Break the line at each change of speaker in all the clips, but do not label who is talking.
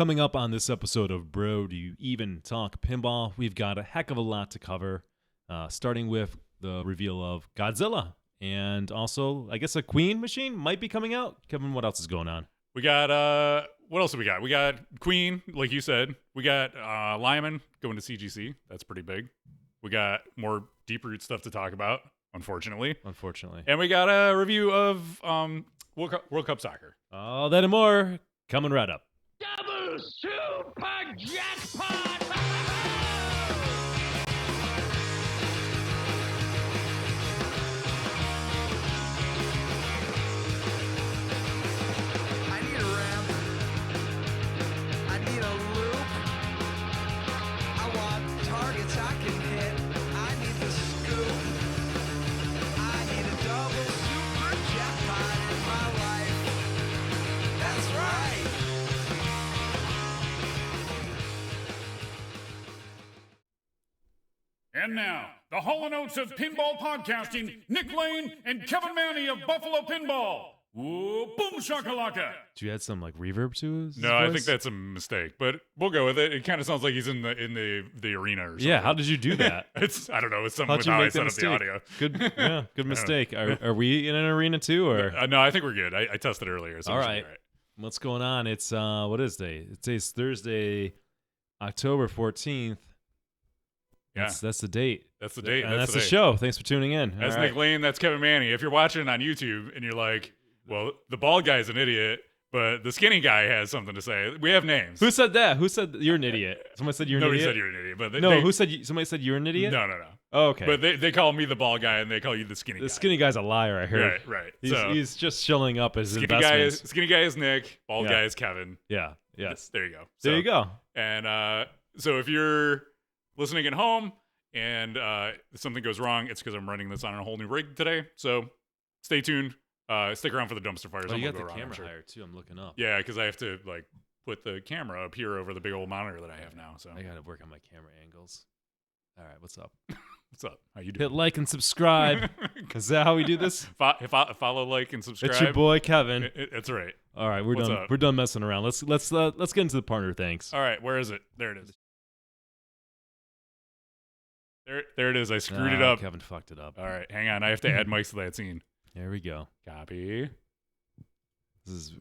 Coming up on this episode of Bro, Do You Even Talk Pinball, we've got a heck of a lot to cover, starting with the reveal of Godzilla, and also, I guess, a Queen machine might be coming out. Kevin, what else is going on?
We got, what else do we got? We got Queen, like you said. We got Lyman going to CGC. That's pretty big. We got more Deeproot stuff to talk about, unfortunately. And we got a review of World Cup Soccer.
All that and more coming right up.
Double super jackpot!
I need a ramp. I need a loop. I want targets I can hit. I need the scoop. I need a double super jackpot in my life. That's right.
And now, the Hall & Oates of pinball podcasting, Nick Lane and Kevin Manny of Buffalo Pinball. Whoa, boom shakalaka.
Do you add some like reverb to his
No,
voice?
I think that's a mistake, but we'll go with it. It kind of sounds like he's in the arena or something.
Yeah, how did you do that?
I don't know. It's something
How'd
with
you
how I
make that
set up the
mistake?
audio.
Good mistake. Are we in an arena too, or?
No, I think we're good. I tested earlier. So
All
we should
right.
be right.
What's going on? It's what is day? It's Thursday, October 14th.
Yeah.
That's the date.
That's the date.
And that's the
date.
show. Thanks for tuning in.
That's
All
Nick
right.
Lane. That's Kevin Manny. If you're watching on YouTube and you're like, well, the bald guy's an idiot, but the skinny guy has something to say, we have names.
Who said that? Who said you're an idiot? Someone said you're an
Nobody
idiot?
said you're an idiot. But
Who said somebody said you're an idiot?
No.
Oh, okay.
But they call me the bald guy and they call you the skinny guy.
The skinny guy's a liar, I heard.
Right.
He's just shilling up his
skinny
investments.
skinny guy is Nick. Bald
Yeah.
guy is Kevin.
Yeah. Yes.
There you go.
There you go.
And so if you're listening at home and something goes wrong, it's because I'm running this on a whole new rig today. So stay tuned. Stick around for the dumpster fires.
Oh, you got
Something will
the
go wrong, I'm
camera
sure.
higher too. I'm looking up.
Yeah, because I have to like put the camera up here over the big old monitor that I have now. So
I got to work on my camera angles. All right, what's up?
what's up? How you doing?
Hit like and subscribe. Is that how we do this?
Follow, like, and subscribe.
It's your boy Kevin.
That's right.
All right, we're
What's
done.
up?
We're done messing around. Let's get into the partner thanks.
All right, where is it? There it is. There it is. I screwed it up.
Kevin fucked it up.
All right, hang on. I have to add mics to that scene.
There we go.
Copy.
This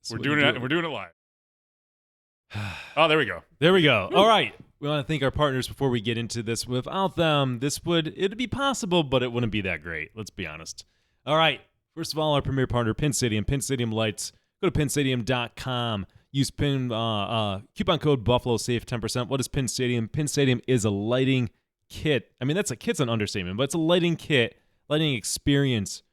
We're
what
doing
you
it.
do.
We're doing it live. Oh, there we go.
There we go. All right. We want to thank our partners before we get into this. Without them, it'd be possible, but it wouldn't be that great. Let's be honest. All right. First of all, our premier partner, Pin Stadium. Pin Stadium lights. Go to pinstadium.com. Use coupon code Buffalo. Save 10%. What is Pin Stadium? Pin Stadium is a lighting kit. I mean, kit's an understatement, but it's a lighting kit, lighting experience,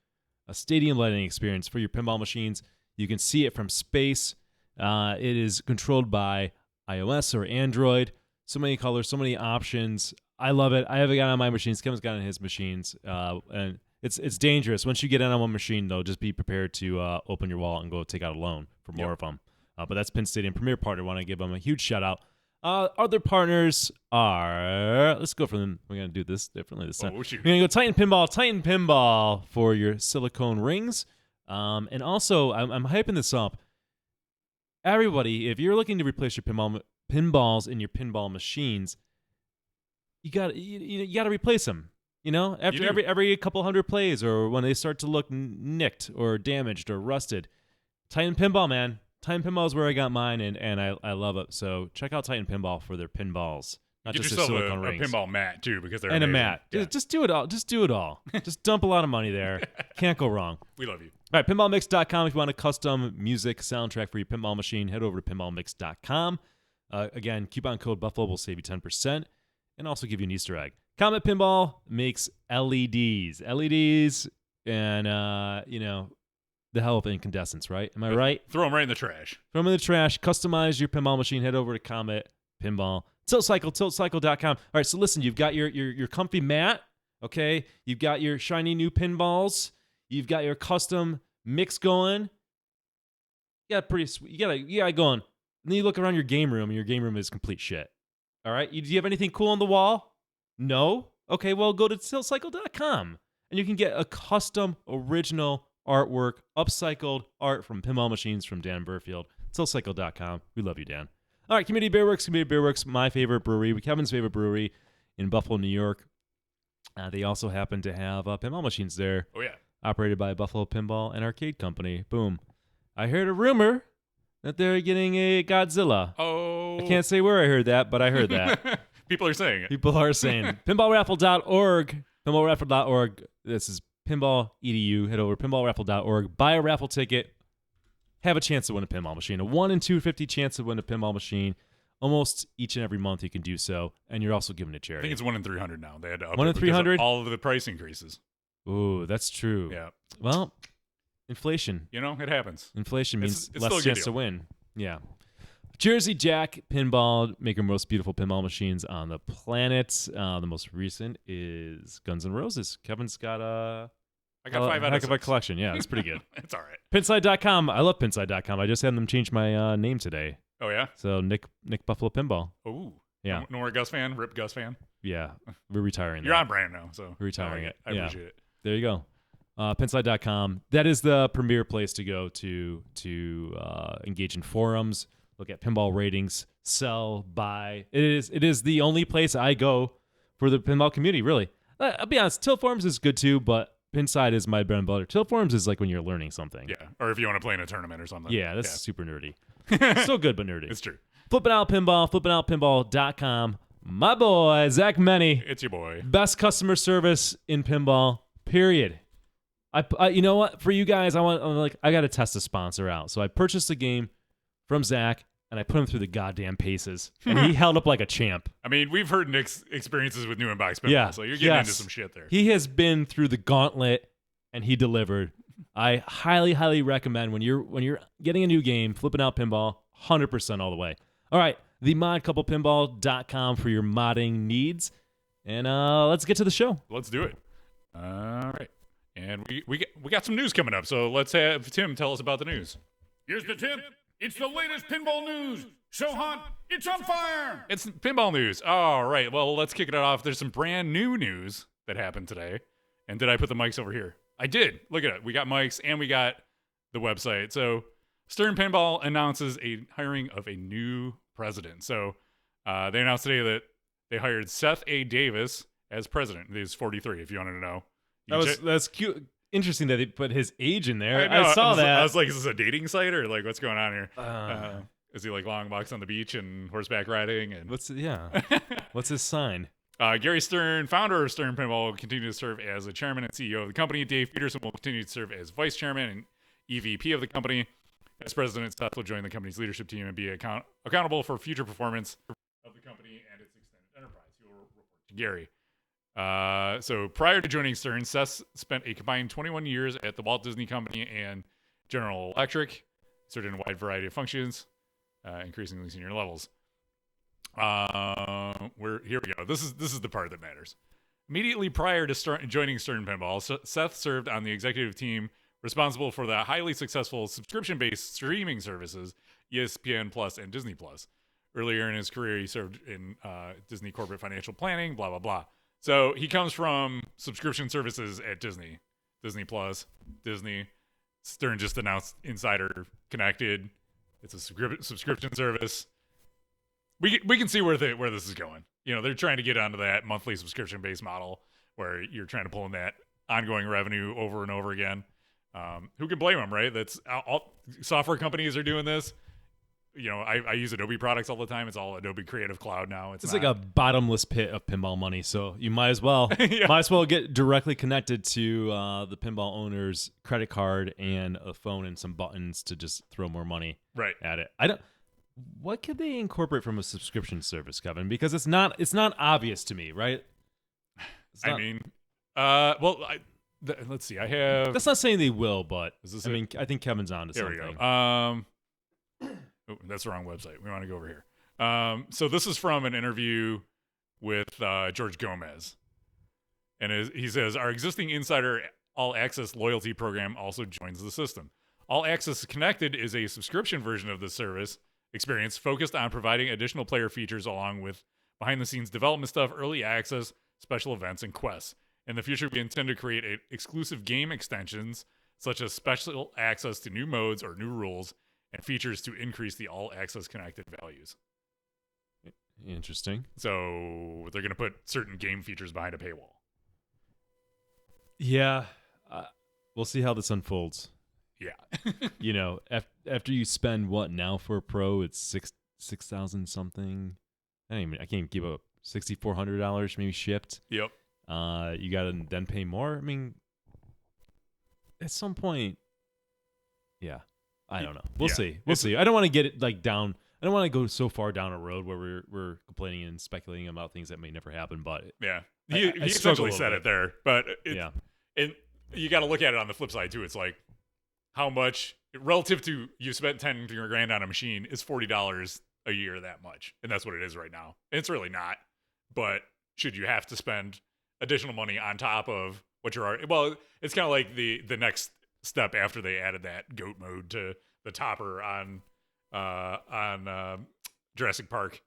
a stadium lighting experience for your pinball machines. You can see it from space. It is controlled by iOS or Android. So many colors, so many options. I love it. I have it got on my machines. Kevin's got it on his machines. And it's dangerous. Once you get on one machine, though, just be prepared to open your wallet and go take out a loan for more of them. But that's Pin Stadium, premier partner. Want to give them a huge shout out. Other partners are, let's go for them. We're going to do this differently this time.
Oh, shoot.
We're going to go Titan Pinball for your silicone rings. And also, I'm hyping this up. Everybody, if you're looking to replace your pinballs in your pinball machines, you got to replace them. You know, after every couple hundred plays, or when they start to look nicked or damaged or rusted. Titan Pinball, man. Titan Pinball is where I got mine, and I love it. So check out Titan Pinball for their pinballs, not
Get
just their
yourself
silicone
a
rings.
pinball mat too, because they're
And
amazing.
a mat.
Yeah.
Just do it all. Just do it all. Just dump a lot of money there. Can't go wrong.
We love you.
All right, pinballmix.com. If you want a custom music soundtrack for your pinball machine, head over to pinballmix.com. Again, coupon code Buffalo will save you 10% and also give you an Easter egg. Comet Pinball makes LEDs. LEDs and, the hell of incandescents, right? Am I right?
Throw them right in the trash.
Throw them in the trash. Customize your pinball machine. Head over to Comet Pinball. tiltcycle.com. All right, so listen, you've got your comfy mat, okay? You've got your shiny new pinballs. You've got your custom mix going. You got pretty sweet. You got it going. And then you look around your game room, and your game room is complete shit. All right? Do you have anything cool on the wall? No? Okay, well, go to tiltcycle.com, and you can get a custom original artwork, upcycled art from pinball machines from Dan Burfield. tiltcycle.com. We love you, Dan. All right, Community Beer Works, my favorite brewery, Kevin's favorite brewery in Buffalo, New York. They also happen to have pinball machines there.
Oh, yeah.
Operated by Buffalo Pinball and Arcade Company. Boom. I heard a rumor that they're getting a Godzilla.
Oh.
I can't say where I heard that, but I heard that.
People are saying it.
People are saying. Pinballraffle.org. Pinballraffle.org. This is Pinball EDU. Head over to pinballraffle.org. Buy a raffle ticket. Have a chance to win a pinball machine. A 1 in 250 chance to win a pinball machine. Almost each and every month you can do so. And you're also giving it
I
charity.
think it's 1 in 300 now. They had to up
1 in
it because of
300?
all of the price increases.
Ooh, that's true.
Yeah.
Well, inflation.
You know, it happens.
Inflation means
It's
less
still a good
chance to
deal.
win. Yeah. Jersey Jack Pinball, making most beautiful pinball machines on the planet. The most recent is Guns N' Roses. Kevin's got
I got 5 out of
heck of a
6.
collection. Yeah, it's pretty good.
It's all right.
Pinside.com. I love Pinside.com. I just had them change my name today.
Oh, yeah?
So Nick Buffalo Pinball.
Oh.
Yeah.
No more Gus fan? Rip Gus fan?
Yeah. We're retiring
You're
that.
on brand now, so.
We're retiring it.
I
Yeah.
appreciate it.
There you go. Pinside.com. That is the premier place to go to engage in forums, look at pinball ratings, sell, buy. It is the only place I go for the pinball community, really. I'll be honest, Tilt Forums is good too, but Pinside is my bread and butter. Tilt Forums is like when you're learning something.
Yeah. Or if you want to play in a tournament or something.
Yeah, that's super nerdy. Still good, but nerdy.
It's true.
Flipping Out Pinball, flippingoutpinball.com. My boy, Zach Meny.
It's your boy.
Best customer service in pinball, period. I you know what? For you guys, I got to test a sponsor out. So I purchased a game from Zach, and I put him through the goddamn paces, and he held up like a champ.
I mean, we've heard Nick's experiences with new inbox pinball,
Yeah,
so you're getting into some shit there.
He has been through the gauntlet, and he delivered. I highly, highly recommend when you're getting a new game, Flipping Out Pinball, 100% all the way. All right, themodcouplepinball.com for your modding needs, and let's get to the show.
Let's do it. All right. And we got some news coming up, so let's have Tim tell us about the news.
Here's the tip. It's the latest pinball news. So hot, it's on fire.
It's pinball news. All right. Well, let's kick it off. There's some brand new news that happened today. And did I put the mics over here? I did. Look at it. We got mics and we got the website. So Stern Pinball announces a hiring of a new president. So they announced today that they hired Seth A. Davis as president. He's 43, if you wanted to know.
That's cute. Interesting that they put his age in there.
know.
I saw that.
I was like, is this a dating site or like what's going on here? Is he like long walks on the beach and horseback riding? And
What's his sign?
Gary Stern, founder of Stern Pinball, will continue to serve as the chairman and CEO of the company. Dave Peterson will continue to serve as vice chairman and EVP of the company. As president, Seth will join the company's leadership team and be accountable for future performance of the company and its extended enterprise. He will report to Gary. So prior to joining Stern, Seth spent a combined 21 years at the Walt Disney Company and General Electric, served in a wide variety of functions, increasingly senior levels. Here we go. This is the part that matters. Immediately prior to joining Stern Pinball, Seth served on the executive team responsible for the highly successful subscription-based streaming services ESPN Plus and Disney Plus. Earlier in his career, he served in Disney corporate financial planning, blah, blah, blah. So he comes from subscription services at Disney. Disney Plus, Disney. Stern just announced Insider Connected. It's a subscription service. We can see where this is going. You know, they're trying to get onto that monthly subscription-based model where you're trying to pull in that ongoing revenue over and over again. Who can blame them, right? That's all software companies are doing this. You know, I use Adobe products all the time. It's all Adobe Creative Cloud now. It's
like a bottomless pit of pinball money, so you might as well get directly connected to the pinball owner's credit card and a phone and some buttons to just throw more money at it. What could they incorporate from a subscription service, Kevin? Because it's not obvious to me, right?
Let's see. I have.
That's not saying they will, but
it?
I think Kevin's on to
There
something.
we go. Oh, that's the wrong website. We want to go over here. So this is from an interview with George Gomez. And he says, our existing Insider All Access loyalty program also joins the system. All Access Connected is a subscription version of the service experience focused on providing additional player features along with behind-the-scenes development stuff, early access, special events, and quests. In the future, we intend to create exclusive game extensions such as special access to new modes or new rules and features to increase the All Access Connected values.
Interesting.
So they're going to put certain game features behind a paywall.
Yeah. We'll see how this unfolds.
Yeah.
You know, after you spend what now for a pro, it's 6,000 something. I can't even give up $6,400 maybe shipped.
Yep.
You got to then pay more. I mean, at some point, yeah, I don't know. We'll see. We'll see. I don't want to get it like down. I don't want to go so far down a road where we're complaining and speculating about things that may never happen. But
yeah,
I
he
struggle
essentially
a
said
little
it there. But
yeah,
and you got to look at it on the flip side too. It's like how much relative to you spent 10 grand on a machine is $40 a year that much, and that's what it is right now. And it's really not. But should you have to spend additional money on top of what you're already? Well, it's kind of like the next step after they added that goat mode to the topper on Jurassic Park.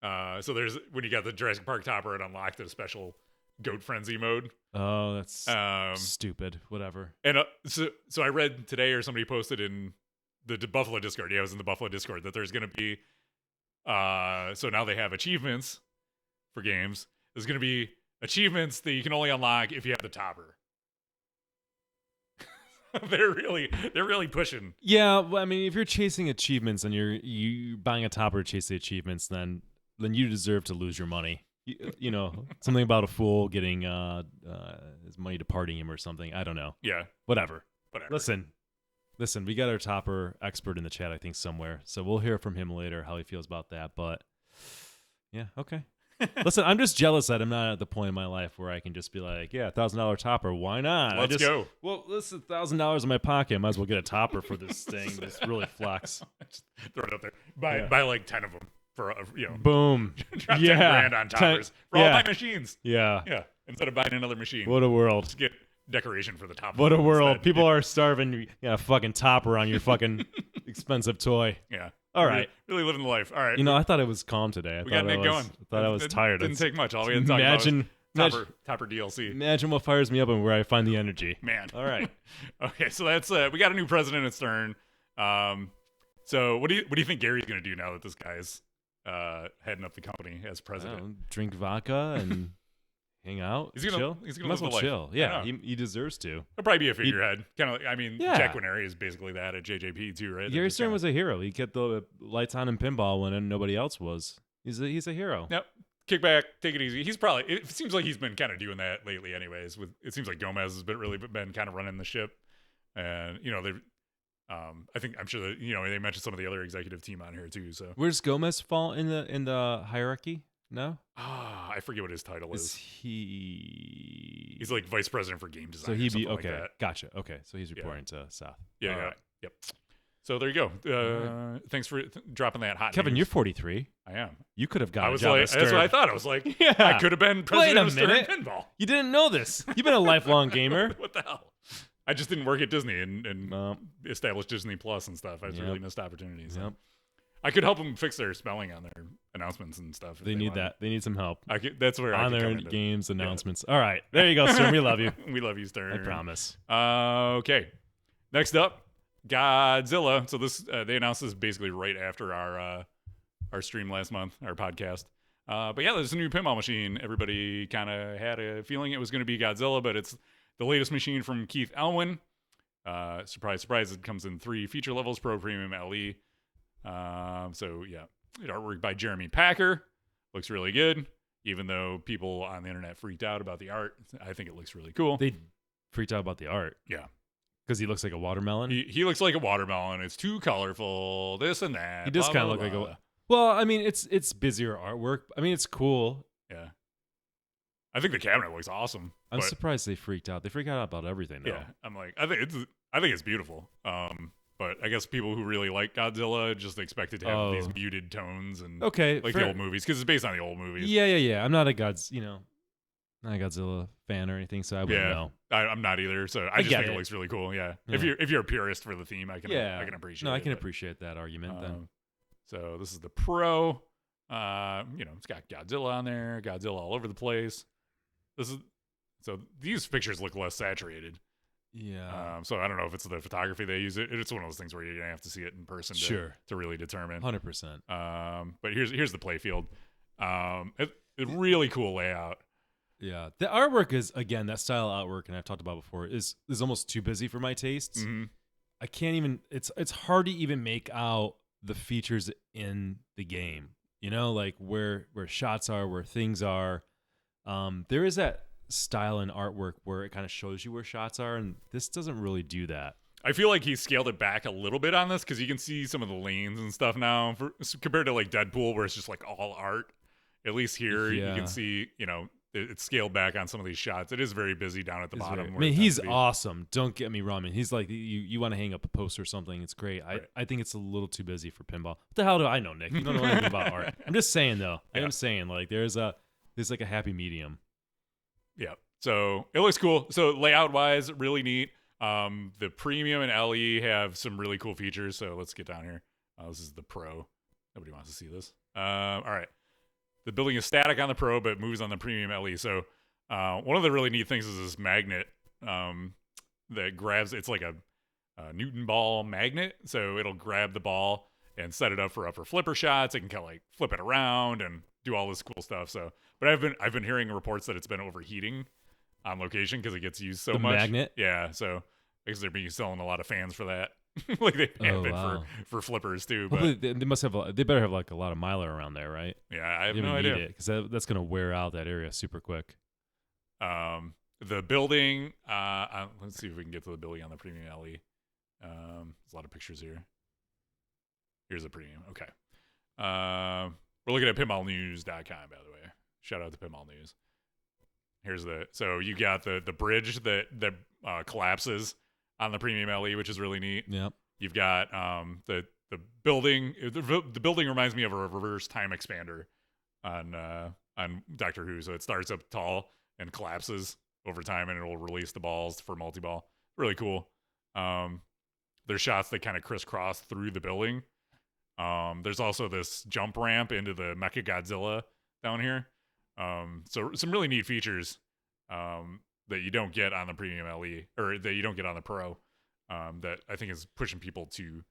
So there's when you got the Jurassic Park topper, it unlocked a special goat frenzy mode.
Oh, that's stupid. Whatever.
And so I read today, or somebody posted in the Buffalo Discord. Yeah, I was in the Buffalo Discord that there's going to be. So now they have achievements for games. There's going to be achievements that you can only unlock if you have the topper. They're really pushing.
Yeah, well, I mean, if you're chasing achievements and you buying a topper to chase the achievements, then you deserve to lose your money. You know, something about a fool getting his money departing him or something. I don't know.
Yeah.
Whatever. Listen, we got our topper expert in the chat, I think, somewhere. So we'll hear from him later how he feels about that. But yeah, okay. Listen, I'm just jealous that I'm not at the point in my life where I can just be like, yeah, $1,000 topper. Why not?
Let's go.
Well, this is $1,000 in my pocket. I might as well get a topper for this thing. This really flex.
Just throw it out there. Buy like 10 of them for
boom.
Drop 10 grand on toppers for all my machines.
Yeah.
Yeah. Instead of buying another machine.
What a world.
Just get decoration for the top.
What a world.
Instead.
People are starving. You got a fucking topper on your fucking expensive toy.
Yeah.
All right.
Really living the life. All right.
You know, I thought it was calm today.
We got Nick going.
I thought I was tired.
Didn't take much. All we had to talk about was topper DLC.
Imagine what fires me up and where I find the energy.
Man.
All right.
Okay, so that's we got a new president at Stern. So what do you think Gary's going to do now that this guy's heading up the company as president?
Drink vodka and hang out.
He's gonna
chill.
He's gonna
Might as
live
well
the
chill.
life.
Yeah, he deserves to.
He'll probably be a figurehead. Kind of. I mean,
Yeah.
Jack Quineri is basically that at JJP too, right?
Gary Stern was a hero. He kept the lights on in pinball when nobody else was. He's a hero.
Yep. Kick back, take it easy. He's probably. It seems like he's been kind of doing that lately, anyways. It seems like Gomez has been kind of running the ship, and they've. I'm sure that they mentioned some of the other executive team on here too. So
where's Gomez fall in the hierarchy? No.
I forget what his title is.
He's
like vice president for game design.
So he'd be
okay.
Like that. Gotcha. Okay, so he's reporting to South.
Yeah.
Right.
Yep. So there you go. Thanks for dropping that hot.
Kevin,
news.
you're 43.
I am.
You could have gotten.
That's what I thought. I was like,
yeah.
I could have been president of Stern Pinball.
You didn't know this. You've been a lifelong gamer.
What the hell? I just didn't work at Disney and established Disney Plus and stuff. I just really missed opportunities. So. I could help them fix their spelling on their announcements and stuff.
They need that. They need some help.
That's where
on
I
their games announcements. Yeah. All right, there you go, Stern. We love you.
We love you, Stern.
I promise.
Okay. Next up, Godzilla. So this they announced this basically right after our stream last month, our podcast. But yeah, there's a new pinball machine. Everybody kind of had a feeling it was going to be Godzilla, but it's the latest machine from Keith Elwin. Surprise, surprise! It comes in 3 feature levels: Pro, Premium, LE. So yeah, artwork by Jeremy Packer. Looks really good, even though people on the internet freaked out about the art. I think it looks really cool.
They freaked out about the art.
Yeah.
Because he looks like a watermelon?
He looks like a watermelon. It's too colorful, this and that.
He does kind of look like a... Well, I mean, it's busier artwork. I mean, it's cool.
Yeah. I think the cabinet looks awesome.
I'm surprised they freaked out. They freak out about everything, though.
Yeah. I'm like, I think it's beautiful. But I guess people who really like Godzilla just expect it to have these muted tones and like the old movies, because it's based on the old movies.
Yeah. I'm not a not a Godzilla fan or anything, so I wouldn't know.
I'm not either. So I just think it looks really cool. Yeah. If you're a purist for the theme, I can appreciate it.
No, I can appreciate that argument then.
So this is the Pro. It's got Godzilla on there, Godzilla all over the place. So these pictures look less saturated.
Yeah.
So I don't know if it's the photography they use. It's one of those things where you're gonna have to see it in person to really determine.
100%.
But here's the play field. It's really cool layout.
Yeah, the artwork is, again, that style of artwork, and I've talked about before, is almost too busy for my tastes.
Mm-hmm.
I can't even. It's hard to even make out the features in the game. You know, like where shots are, where things are. There is that style in artwork where it kind of shows you where shots are, and this doesn't really do that.
I feel like he scaled it back a little bit on this because you can see some of the lanes and stuff now compared to like Deadpool, where it's just like all art. At least here, you can see, it's scaled back on some of these shots. It is very busy down at the bottom.
I mean, he's awesome. Don't get me wrong. I mean, he's like, you want to hang up a poster or something. It's great.
Right.
I think it's a little too busy for pinball. What the hell do I know, Nick? You don't know anything about art. I'm just saying, though.
Yeah.
I am saying, like, there's like a happy medium.
Yeah. So it looks cool. So layout-wise, really neat. The Premium and LE have some really cool features. So let's get down here. This is the Pro. Nobody wants to see this. All right. The building is static on the Pro, but moves on the Premium LE. So one of the really neat things is this magnet that grabs. It's like a Newton ball magnet. So it'll grab the ball and set it up for upper flipper shots. It can kind of like flip it around and do all this cool stuff. So, but I've been hearing reports that it's been overheating on location because it gets used so much.
Magnet?
Yeah. So because they're selling a lot of fans for that. Like they have been for flippers too. But
hopefully they must have. They better have like a lot of Mylar around there, right?
Yeah, I have no idea
because that's gonna wear out that area super quick.
The building. Let's see if we can get to the building on the Premium LE. There's a lot of pictures here. Here's the Premium. Okay. We're looking at pinballnews.com, by the way. Shout out to Pinball News. Here's so you got the bridge that collapses on the Premium LE, which is really neat.
Yep.
You've got the building. The building reminds me of a reverse time expander on Doctor Who. So it starts up tall and collapses over time, and it will release the balls for multi-ball. Really cool. There's shots that kind of crisscross through the building. There's also this jump ramp into the Mecha Godzilla down here. So some really neat features that you don't get on the Premium LE, or that you don't get on the Pro, that I think is pushing people to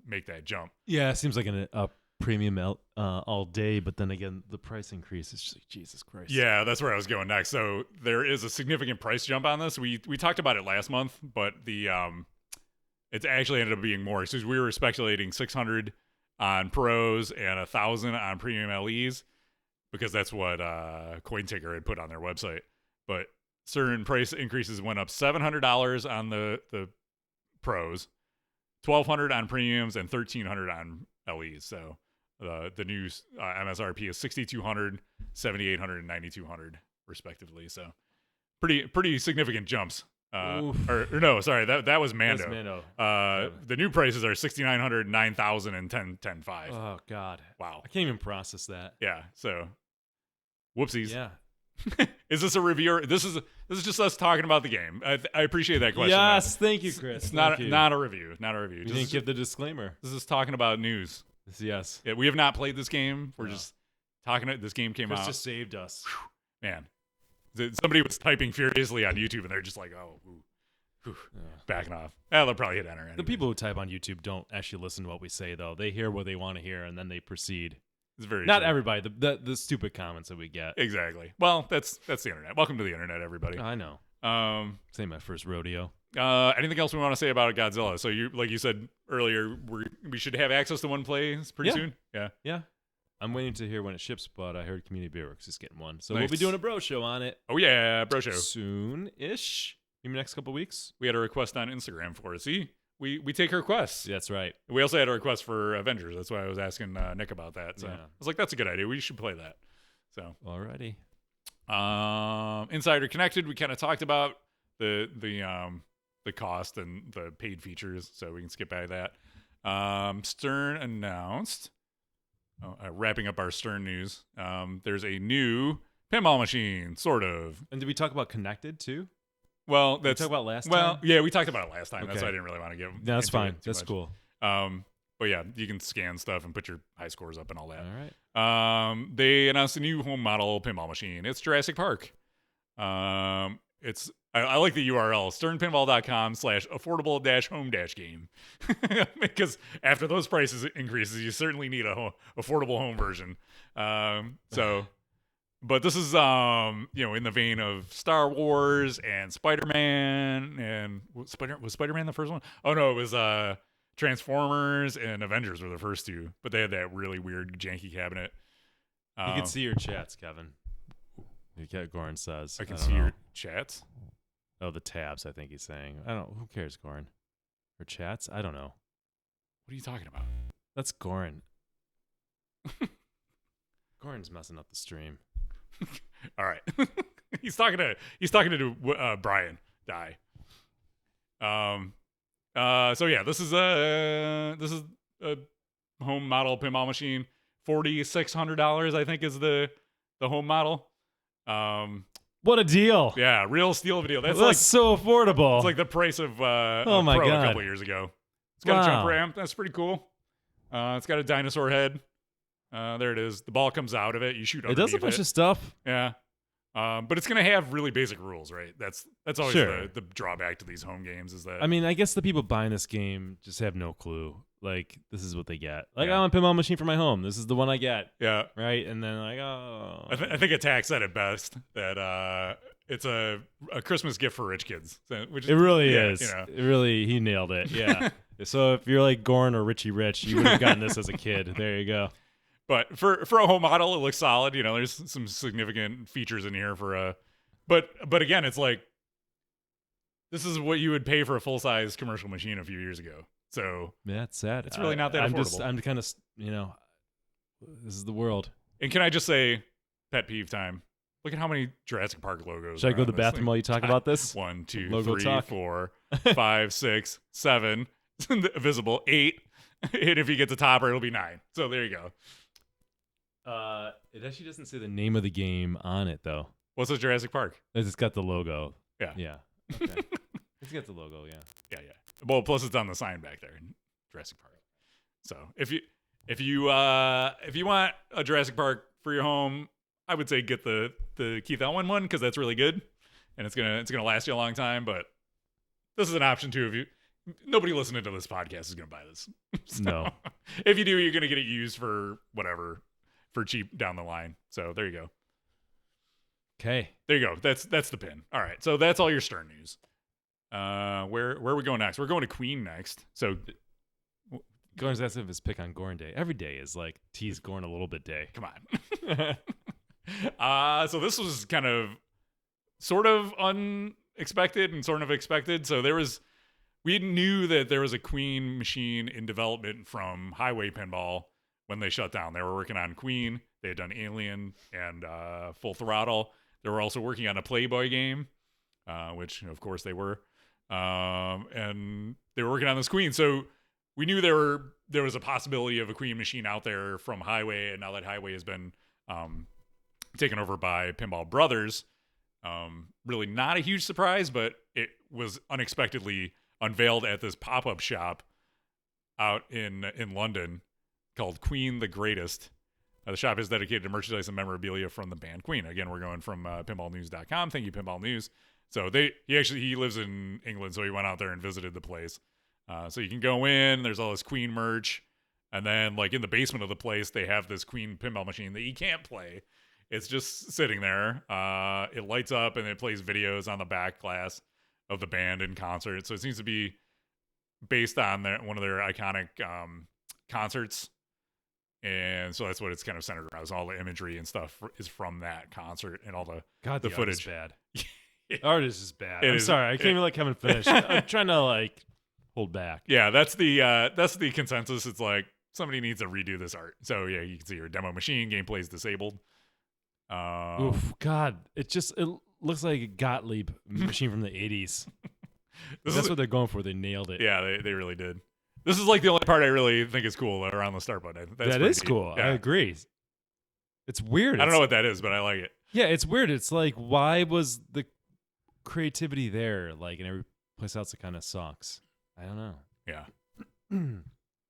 make that jump.
Yeah, it seems like a premium all day, but then again, the price increase is just like, Jesus Christ.
Yeah, that's where I was going next. So there is a significant price jump on this. We talked about it last month, but it's actually ended up being more. So we were speculating 600 on Pros and 1,000 on Premium LEs, because that's what CoinTicker had put on their website. But certain price increases went up $700 on the Pros, $1,200 on Premiums, and $1,300 on LEs. So the new MSRP is $6,200, $7,800, and $9,200 respectively. So pretty significant jumps. Or no, sorry, that was Mando.
That's Mando.
The new prices are $6,900, $9,000, and $10,500.
Oh God!
Wow,
I can't even process that.
Yeah. So, whoopsies.
Yeah.
Is this a review? This is just us talking about the game. I appreciate that question.
Yes, thank you, Chris.
It's not a review. Not a review.
You didn't give the disclaimer.
This is talking about news.
Yes.
Yeah, we have not played this game. We're just talking. This game came
Chris
out.
just saved us.
Man, somebody was typing furiously on YouTube, and they're just like, backing off. They'll probably hit enter. Anyway.
The people who type on YouTube don't actually listen to what we say, though. They hear what they want to hear, and then they proceed.
It's very
not
true.
Everybody. The stupid comments that we get.
Exactly. Well, that's the internet. Welcome to the internet, everybody.
I know. This ain't my first rodeo.
Anything else we want to say about Godzilla? So like you said earlier, we should have access to one play pretty soon. Yeah.
Yeah. I'm waiting to hear when it ships, but I heard Community Beer Works is getting one, so
Nice.
we'll be doing a bro show on it.
Oh yeah, bro show
soon-ish. Maybe next couple weeks.
We had a request on Instagram for it. See, we take requests.
That's right.
We also had a request for Avengers. That's why I was asking Nick about that. So I was like, that's a good idea. We should play that. So
alrighty.
Insider Connected. We kind of talked about the cost and the paid features, so we can skip by that. Stern announced, wrapping up our Stern news. There's a new pinball machine, sort of.
And did we talk about Connected too?
Well,
did we talk about last time?
Well, yeah, we talked about it last time.
Okay.
That's why I didn't really want to give.
That's fine. That's
much.
Cool.
But yeah, you can scan stuff and put your high scores up and all that.
All right.
They announced a new home model pinball machine. It's Jurassic Park. I like the URL, sternpinball.com/affordable-home-game. Because after those prices increases, you certainly need a affordable home version. But this is, in the vein of Star Wars and Spider-Man, and was Spider-Man the first one? Oh no, it was Transformers and Avengers were the first two, but they had that really weird janky cabinet.
You can see your chats, Kevin. Goran says.
I can see your chats.
Oh, the tabs, I think he's saying. I don't. Who cares, Goran? Or chats? I don't know.
What are you talking about?
That's Goran. Goran's messing up the stream.
All right. he's talking to Brian Dye. So yeah, this is a home model pinball machine. $4,600, I think, is the home model.
What a deal!
Yeah, real steal of a deal.
That's so affordable.
It's like the price of
oh my
Pro
God.
a couple years ago. It's got a jump ramp. That's pretty cool. It's got a dinosaur head. There it is. The ball comes out of it. You shoot underneath it.
It does a bunch of stuff.
Yeah. But it's going to have really basic rules, right? That's always the drawback to these home games is that...
I mean, I guess the people buying this game just have no clue. Like, this is what they get. Like, I want a pinball machine for my home. This is the one I get.
Yeah.
Right? And then like, oh...
I think Attack said it best, that it's a Christmas gift for rich kids. Which is,
it really is.
You know.
It really, he nailed it. Yeah. So if you're like Goran or Richie Rich, you would have gotten this as a kid. There you go.
But for a home model, it looks solid. You know, there's some significant features in here for a... But again, it's like, this is what you would pay for a full-size commercial machine a few years ago. So
yeah, it's sad.
It's really not that affordable.
I'm kind of, this is the world.
And can I just say, pet peeve time? Look at how many Jurassic Park logos.
Should I go to the bathroom while you talk about this?
1, 2,
Logo
3,
talk.
4, 5, 6, 7. Visible 8. And if you get the topper, it'll be 9. So there you go.
It actually doesn't say the name of the game on it though.
What's a Jurassic Park?
It's got the logo.
Yeah.
Yeah. Okay. It's got the logo. Yeah.
Yeah. Well, plus it's on the sign back there in Jurassic Park. So if you want a Jurassic Park for your home, I would say get the Keith Elwin one because that's really good, and it's gonna last you a long time. But this is an option too. Nobody listening to this podcast is gonna buy this. So,
no.
If you do, you're gonna get it used for whatever, for cheap down the line. So there you go.
Okay.
There you go. That's the pin. All right. So that's all your Stern news. Where are we going next? We're going to Queen next. So
Goran's asking if his pick on Goran Day. Every day is like tease Goran a little bit day.
Come on. So this was kind of sort of unexpected and sort of expected. So we knew that there was a Queen machine in development from Highway Pinball when they shut down. They were working on Queen. They had done Alien and Full Throttle. They were also working on a Playboy game, which of course they were. And they were working on this Queen. So we knew there was a possibility of a Queen machine out there from Highway, and now that Highway has been taken over by Pinball Brothers, really not a huge surprise, but it was unexpectedly unveiled at this pop-up shop out in London called Queen the Greatest. The shop is dedicated to merchandise and memorabilia from the band Queen. Again, we're going from pinballnews.com. Thank you, Pinball News. So he lives in England, so he went out there and visited the place. So you can go in, there's all this Queen merch, and then like in the basement of the place, they have this Queen pinball machine that you can't play. It's just sitting there. It lights up and it plays videos on the back glass of the band in concert. So it seems to be based on one of their iconic concerts. And so that's what it's kind of centered around. All the imagery and stuff is from that concert and all the footage.
Art is bad. Art is just bad. I'm
is.
sorry. I can't even let Kevin finish. I'm trying to hold back.
Yeah, that's the consensus. It's like somebody needs to redo this art. So yeah, you can see your demo machine gameplay is disabled.
Oof, God, it looks like a Gottlieb machine from the 80s. That's what they're going for. They nailed it.
Yeah, they really did. This is like the only part I really think is cool around the start button.
That is cool.
Yeah.
I agree. It's weird.
I don't know what that is, but I like it.
Yeah, it's weird. It's like, why was the creativity there? Like, and every place else it kind of sucks. I don't know.
Yeah.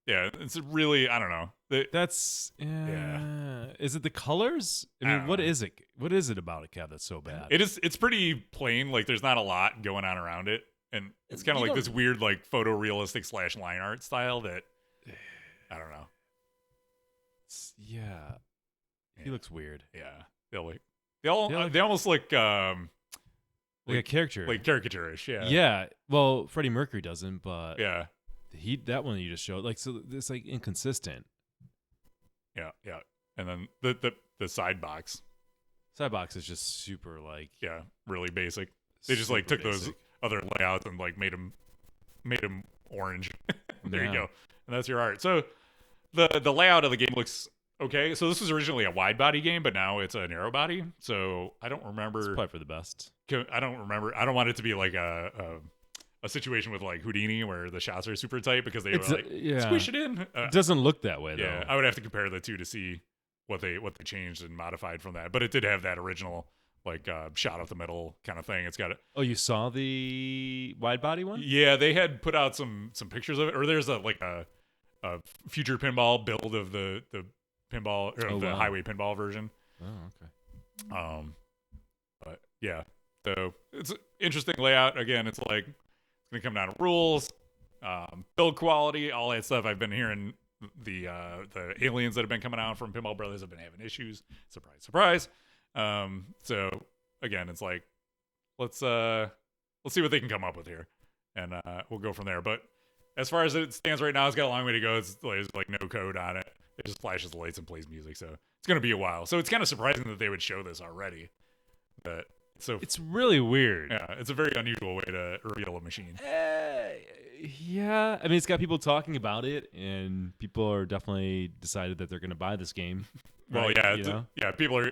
Yeah, it's really, I don't know.
That's, yeah. Is it the colors? I mean, what is it? What is it about it, Kev, that's so bad?
It's pretty plain. Like there's not a lot going on around it, and it's kind of like this weird like photorealistic / line art style that I don't know.
Yeah, he looks weird.
Yeah, they almost look
like a caricature,
like caricaturish. Yeah,
yeah. Well, Freddie Mercury doesn't, but
yeah,
that one you just showed, like, so it's like inconsistent.
Yeah, and then the side box
is just super like
really basic. They just like took those other layouts and like made them orange. There you go, and that's your art. So the layout of the game looks okay. So this was originally a wide body game, but now it's a narrow body. So I don't remember.
It's probably for the best.
I don't remember. I don't want it to be like a situation with like Houdini where the shots are super tight because they were like squish it in.
It doesn't look that way though.
Yeah, I would have to compare the two to see what they changed and modified from that. But it did have that original like shot up the middle kind of thing. It's got it.
Oh, you saw the wide body one?
Yeah, they had put out some pictures of it. Or there's a future pinball build of the pinball or the highway pinball version.
Oh, okay.
But yeah, so it's an interesting layout. Again, it's like it's gonna come down to rules, build quality, all that stuff. I've been hearing the aliens that have been coming out from Pinball Brothers have been having issues. Surprise, surprise. So again, it's like let's see what they can come up with here, and we'll go from there. But as far as it stands right now, it's got a long way to go. There's like no code on it. It just flashes the lights and plays music. So it's gonna be a while. So it's kind of surprising that they would show this already. But so
it's really weird.
Yeah, it's a very unusual way to reveal a machine.
Yeah, I mean, it's got people talking about it, and people are definitely decided that they're going to buy this game.
Well,
right?
yeah, people are.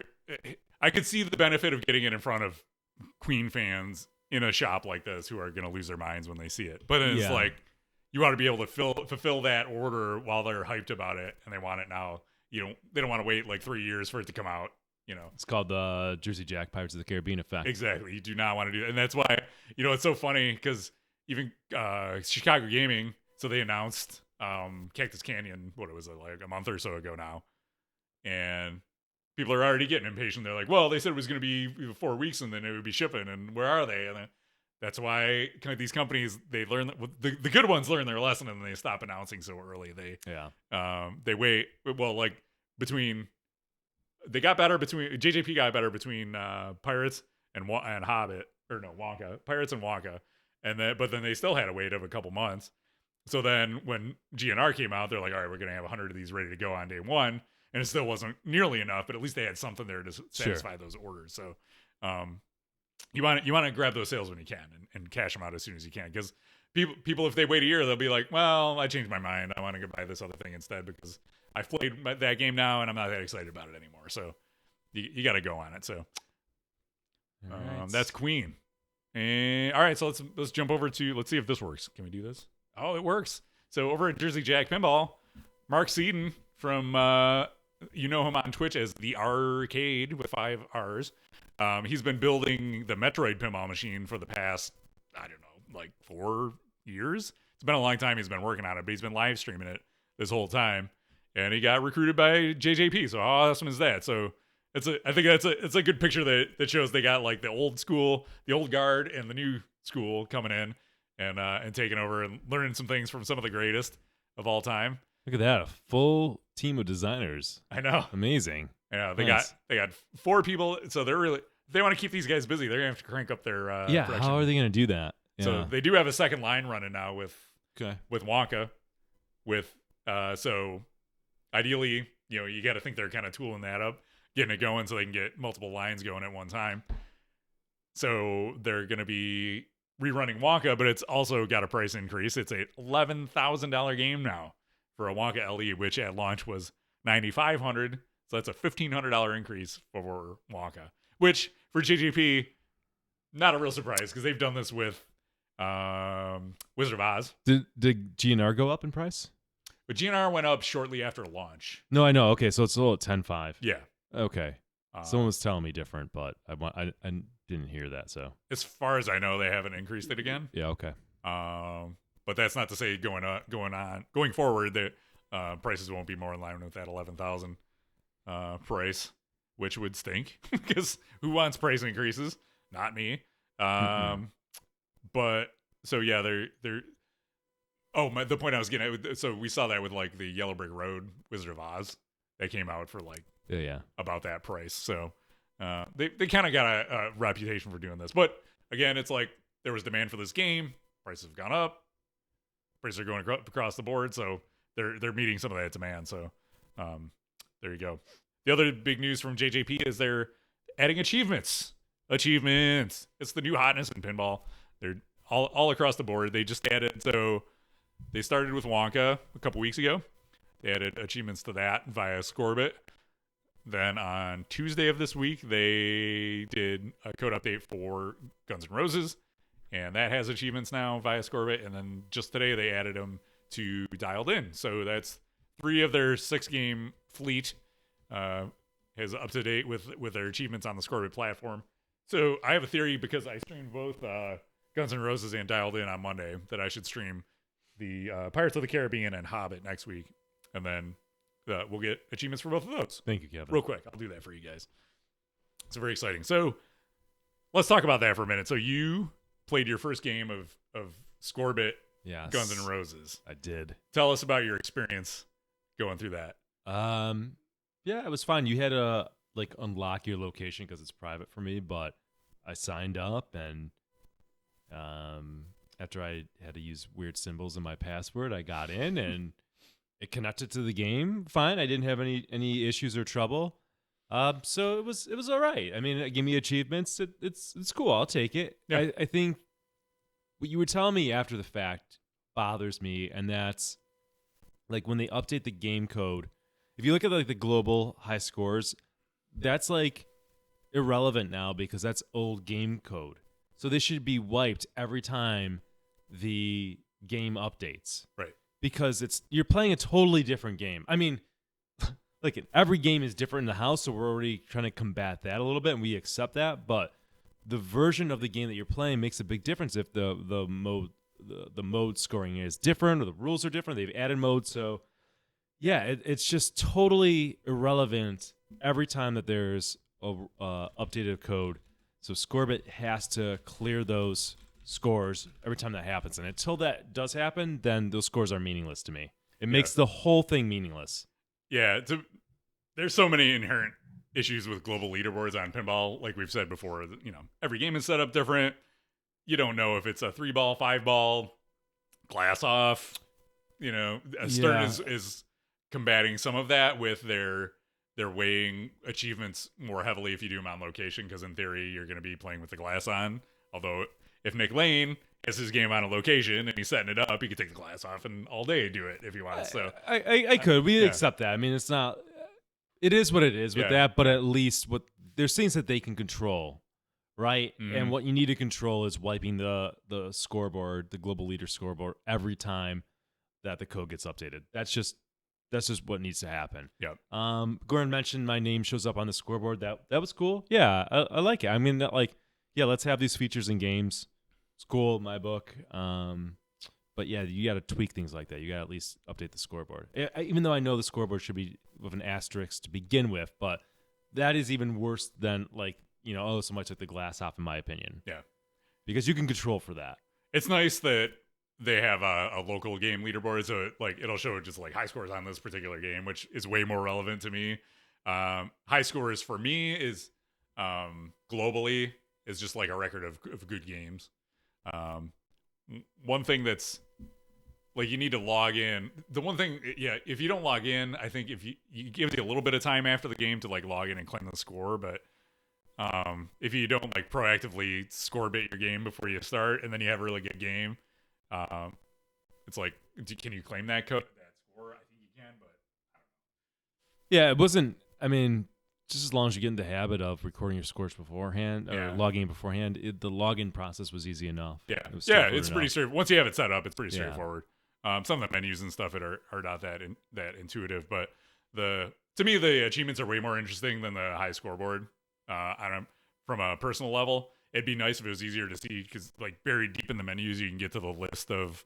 I could see the benefit of getting it in front of Queen fans in a shop like this who are going to lose their minds when they see it. But then it's like you want to be able to fulfill that order while they're hyped about it and they want it now. They don't want to wait like 3 years for it to come out.
It's called the Jersey Jack Pirates of the Caribbean effect.
Exactly. You do not want to do that. And that's why, it's so funny because even Chicago Gaming, so they announced Cactus Canyon, what it was like a month or so ago now. And people are already getting impatient. They're like, well, they said it was going to be 4 weeks and then it would be shipping. And where are they? And that's why kind of these companies, they learn the good ones learn their lesson and they stop announcing so early. They wait. Well, like JJP got better between Pirates and Hobbit, or no, Wonka. Pirates and Wonka. But then they still had a wait of a couple months. So then when GnR came out, they're like, all right, we're going to have 100 of these ready to go on day one. And it still wasn't nearly enough, but at least they had something there to satisfy those orders. So you want to grab those sales when you can and cash them out as soon as you can. Because people, if they wait a year, they'll be like, well, I changed my mind. I want to go buy this other thing instead because I've played that game now and I'm not that excited about it anymore. So you got to go on it. So that's Queen. And all right, so let's jump over to, let's see if this works. Can we do this? Oh, it works. So over at Jersey Jack Pinball, Mark Seiden from him on Twitch as the Arcade with 5 R's. He's been building the Metroid pinball machine for the past, I don't know, like 4 years. It's been a long time he's been working on it, but he's been live streaming it this whole time. And he got recruited by JJP. So how awesome is that? So I think it's a good picture that shows they got like the old school, the old guard, and the new school coming in and taking over and learning some things from some of the greatest of all time.
Look at that, a full team of designers.
I know,
amazing.
Yeah, they got 4 people. So they want to keep these guys busy. They're gonna have to crank up their production.
How are they gonna do that? Yeah.
So they do have a second line running now with Wonka. So ideally, you got to think they're kind of tooling that up, getting it going so they can get multiple lines going at one time. So they're going to be rerunning Wonka, but it's also got a price increase. It's a $11,000 game now for a Wonka LE, which at launch was $9,500. So that's a $1,500 increase for Wonka, which for JGP, not a real surprise because they've done this with Wizard of Oz.
Did GnR go up in price?
But GnR went up shortly after launch.
No, I know. Okay, so it's still at 10.5.
Yeah.
Okay. Someone was telling me different, but I didn't hear that. So
as far as I know, they haven't increased it again.
Yeah. Okay.
But that's not to say going forward, the prices won't be more in line with that 11,000. price, which would stink because who wants price increases? Not me. But so yeah, they're. Oh, the point I was getting at. So we saw that with like the Yellow Brick Road Wizard of Oz that came out for like about that price. So they kind of got a reputation for doing this. But again, it's like there was demand for this game. Prices have gone up. Prices are going across the board. So they're meeting some of that demand. So there you go. The other big news from JJP is they're adding achievements. Achievements. It's the new hotness in pinball. They're all across the board. They just added, so they started with Wonka a couple weeks ago. They added achievements to that via Scorbit. Then on Tuesday of this week, they did a code update for Guns N' Roses, and that has achievements now via Scorbit. And then just today, they added them to Dialed In. So that's 3 of their 6-game fleet is up to date with their achievements on the Scorbit platform. So I have a theory, because I streamed both Guns N' Roses and Dialed In on Monday, that I should stream the Pirates of the Caribbean and Hobbit next week, and then we'll get achievements for both of those.
Thank you, Kevin.
Real quick, I'll do that for you guys. It's very exciting. So let's talk about that for a minute. So you played your first game of Scorbit,
yes,
Guns N' Roses.
I did.
Tell us about your experience going through that.
Yeah, it was fun. You had to like unlock your location because it's private for me, but I signed up, and after I had to use weird symbols in my password, I got in and it connected to the game fine. I didn't have any issues or trouble. So it was all right. I mean, give me achievements. It's cool. I'll take it.
Yeah.
I think what you were telling me after the fact bothers me, and that's like when they update the game code. If you look at like the global high scores, that's like irrelevant now because that's old game code. So they should be wiped every time the game updates.
Right.
Because you're playing a totally different game. I mean, like every game is different in the house, so we're already trying to combat that a little bit, and we accept that. But the version of the game that you're playing makes a big difference if the mode scoring is different or the rules are different. They've added modes, so yeah, it's just totally irrelevant every time that there's a updated code. So Scorbit has to clear those scores every time that happens. And until that does happen, then those scores are meaningless to me. It makes the whole thing meaningless.
Yeah, there's so many inherent issues with global leaderboards on pinball. Like we've said before, every game is set up different. You don't know if it's a 3-ball, 5-ball, glass off. Stern is combating some of that with their weighing achievements more heavily if you do them on location, because in theory you're going to be playing with the glass on. Although if Nick Lane has his game on a location and he's setting it up, he could take the glass off and all day do it if he wants. So
I could. We accept that. I mean, it's not. It is what it is with that, but at least there's things that they can control, right? Mm-hmm. And what you need to control is wiping the scoreboard, the global leader scoreboard, every time that the code gets updated. That's just what needs to happen.
Yep.
Gordon mentioned my name shows up on the scoreboard. That was cool. Yeah, I like it. I mean, let's have these features in games. It's cool in my book. But yeah, you got to tweak things like that. You got to at least update the scoreboard. Even though I know the scoreboard should be with an asterisk to begin with, but that is even worse than somebody took the glass off, in my opinion.
Yeah.
Because you can control for that.
It's nice that they have a local game leaderboard, so it'll show just like high scores on this particular game, which is way more relevant to me. High scores for me is globally is just like a record of good games. One thing that's like you need to log in. The one thing, if you don't log in, I think if you give it a little bit of time after the game to like log in and claim the score, but if you don't like proactively Scorbit your game before you start, and then you have a really good game. It's like, can you claim that code, that score? I think you can, but I don't know.
Yeah, it wasn't. I mean, just as long as you get in the habit of recording your scores beforehand or logging in beforehand, the login process was easy enough.
Yeah, it's pretty straightforward. Once you have it set up, it's pretty straightforward. Some of the menus and stuff are not that intuitive, but to me the achievements are way more interesting than the high scoreboard. From a personal level. It'd be nice if it was easier to see, because like buried deep in the menus, you can get to the list of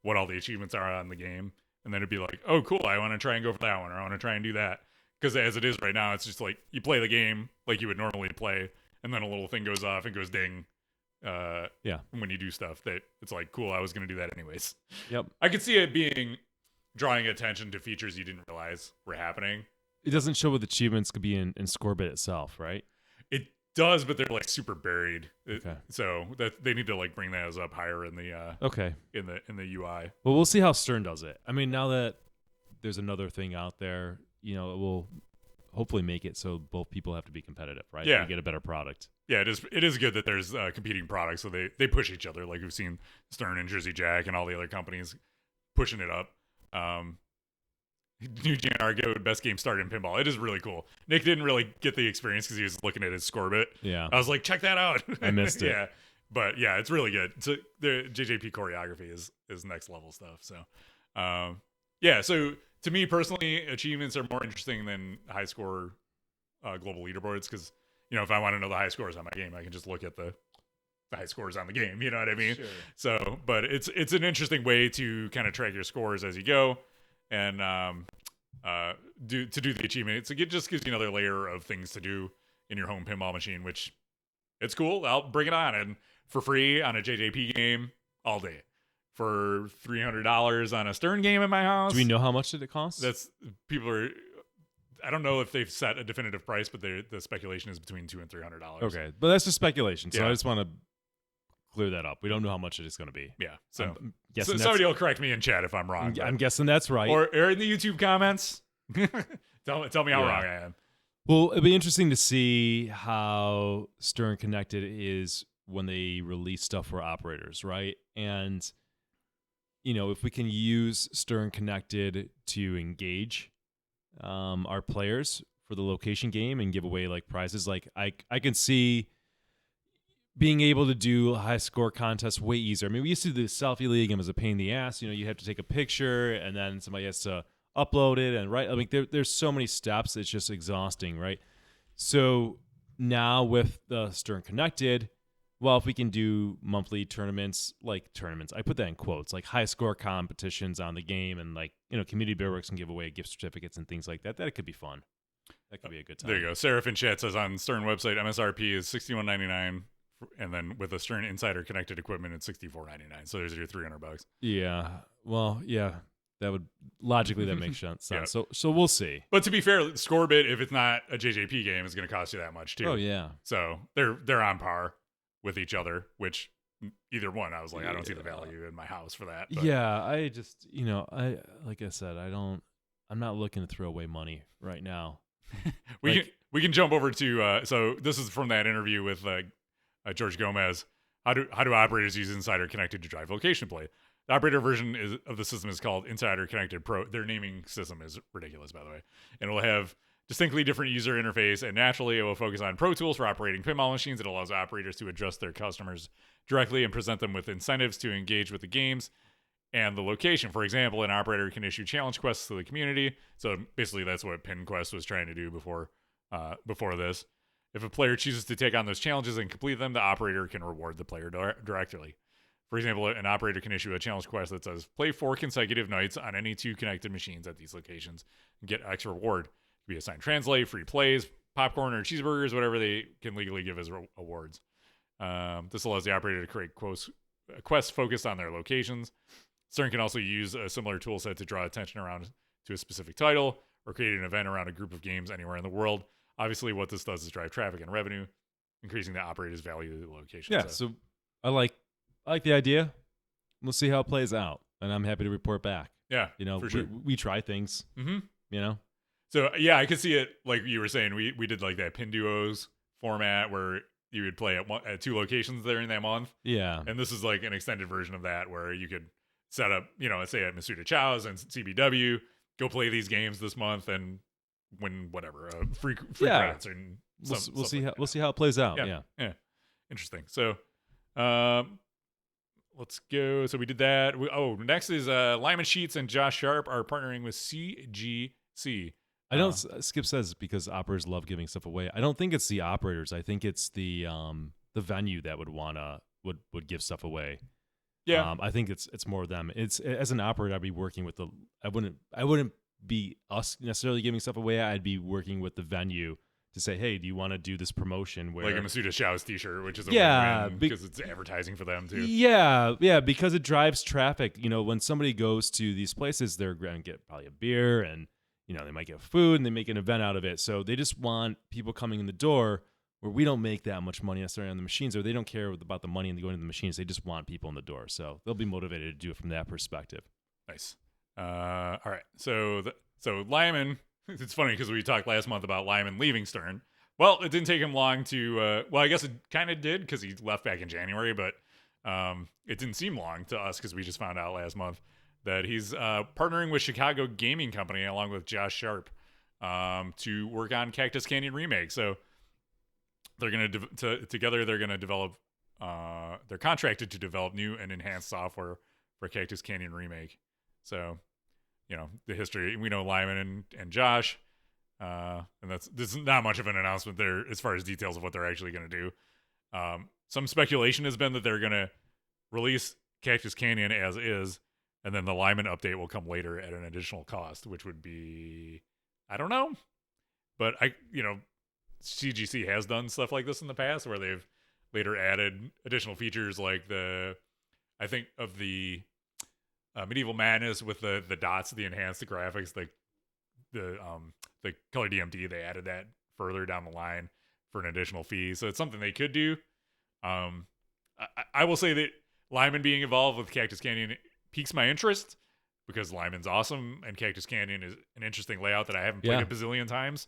what all the achievements are on the game. And then it'd be like, oh, cool, I want to try and go for that one, or I want to try and do that. Because as it is right now, it's just like you play the game like you would normally play, and then a little thing goes off and goes ding. When you do stuff that it's like, cool, I was going to do that anyways.
Yep.
I could see it drawing attention to features you didn't realize were happening.
It doesn't show what the achievements could be in Scorbit itself, right?
It does, but they're like super buried.
Okay.
So that they need to like bring those up higher in the in the UI.
Well, we'll see how Stern does it. I mean, now that there's another thing out there, it will hopefully make it so both people have to be competitive, right?
Yeah.
You get a better product.
Yeah, it is good that there's competing products, so they push each other. Like we've seen Stern and Jersey Jack and all the other companies pushing it up. New GnR Go best game started in pinball. It is really cool. Nick didn't really get the experience because he was looking at his Scorbit.
Yeah,
I was like, check that out.
I missed it.
Yeah, but yeah, it's really good. So the JJP choreography is next level stuff. So, yeah. So to me personally, achievements are more interesting than high score global leaderboards because if I want to know the high scores on my game, I can just look at the high scores on the game. You know what I mean?
Sure.
So, but it's an interesting way to kind of track your scores as you go. And do the achievement. It just gives you another layer of things to do in your home pinball machine, which it's cool. I'll bring it on and for free on a JJP game all day for $300 on a Stern game in my house.
Do we know how much did it cost?
I don't know if they've set a definitive price, but the speculation is between $200 and $300.
Okay, but that's just speculation. So
Yeah.
I just want to clear that up. We don't know how much it is going to be.
Yeah. So,
I'm guessing that's-
somebody will correct me in chat if I'm wrong.
I'm guessing that's right.
Or in the YouTube comments. tell me how wrong I am.
Well, it'd be interesting to see how Stern Connected is when they release stuff for operators, right? And if we can use Stern Connected to engage our players for the location game and give away like prizes, like I can see being able to do high score contests way easier. I mean, we used to do the selfie league and it was a pain in the ass. You have to take a picture and then somebody has to upload it and write. I mean, there's so many steps. It's just exhausting, right? So now with the Stern Connected, well, if we can do monthly tournaments, I put that in quotes, like high score competitions on the game and community bearworks can give away gift certificates and things like that. That could be fun. That could be a good time.
There you go. Seraph in chat says on Stern website, MSRP is $61.99. And then with a Stern Insider connected equipment, it's $64.99. So there's your $300.
Yeah. Well, yeah. That would logically that makes sense.
Yeah.
So we'll see.
But to be fair, Scorbit, if it's not a JJP game, is going to cost you that much too.
Oh yeah.
So they're on par with each other. Which either one, I was like, I don't see the value in my house for that. But.
Yeah. I just I like I said, I'm not looking to throw away money right now.
we can jump over to so this is from that interview with George Gomez. How do operators use Insider Connected to drive location play? The operator version of the system is called Insider Connected Pro. Their naming system is ridiculous, by the way. And it will have distinctly different user interface, and naturally it will focus on pro tools for operating pinball machines. It allows operators to address their customers directly and present them with incentives to engage with the games and the location. For example, an operator can issue challenge quests to the community. So basically that's what PinQuest was trying to do before this. If a player chooses to take on those challenges and complete them, the operator can reward the player directly. For example, an operator can issue a challenge quest that says, play 4 consecutive nights on any 2 connected machines at these locations and get X reward. It could be assigned translate, free plays, popcorn, or cheeseburgers, whatever they can legally give as awards. This allows the operator to create quests focused on their locations. Stern can also use a similar tool set to draw attention around to a specific title or create an event around a group of games anywhere in the world. Obviously, what this does is drive traffic and revenue, increasing the operator's value of the location.
Yeah, so I like the idea. We'll see how it plays out, and I'm happy to report back.
Yeah, for sure.
We try things.
Mm-hmm. So yeah, I could see it like you were saying. We did like that Pin Duos format where you would play at 2 locations during that month.
Yeah,
and this is like an extended version of that where you could set up, let's say at Masuda Chow's and CBW, go play these games this month and win whatever free credits and
we'll see how it plays out. Yeah.
Interesting. So let's go. So we did that. Next is Lyman Sheats and Josh Sharpe are partnering with CGC.
I don't. Skip says because operators love giving stuff away. I don't think it's the operators. I think it's the venue that would give stuff away.
Yeah.
I think it's more them. It's as an operator, I'd be working with I wouldn't be us necessarily giving stuff away. I'd be working with the venue to say, hey, do you want to do this promotion where
like a Masuda Show's t-shirt, which is a win because it's advertising for them too.
Yeah, because it drives traffic. You know, when somebody goes to these places, they're going to get probably a beer and, you know, they might get food and they make an event out of it. So they just want people coming in the door where we don't make that much money necessarily on the machines, or they don't care about the money and going to the machines. They just want people in the door. So they'll be motivated to do it from that perspective.
Nice. All right. So Lyman, it's funny because we talked last month about Lyman leaving Stern. Well, it didn't take him long to, well, I guess it kind of did because he left back in January, but it didn't seem long to us because we just found out last month that he's partnering with Chicago Gaming Company along with Josh Sharpe to work on Cactus Canyon Remake. So they're going to together they're going to develop, they're contracted to develop new and enhanced software for Cactus Canyon Remake. So, you know, the history, we know Lyman and Josh, and this is not much of an announcement there as far as details of what they're actually going to do. Some speculation has been that they're going to release Cactus Canyon as is, and then the Lyman update will come later at an additional cost, which would be, I don't know, but CGC has done stuff like this in the past where they've later added additional features like the Medieval Madness with the dots, the enhanced graphics, the color DMD. They added that further down the line for an additional fee, so it's something they could do. I will say that Lyman being involved with Cactus Canyon piques my interest because Lyman's awesome and Cactus Canyon is an interesting layout that I haven't played a bazillion times.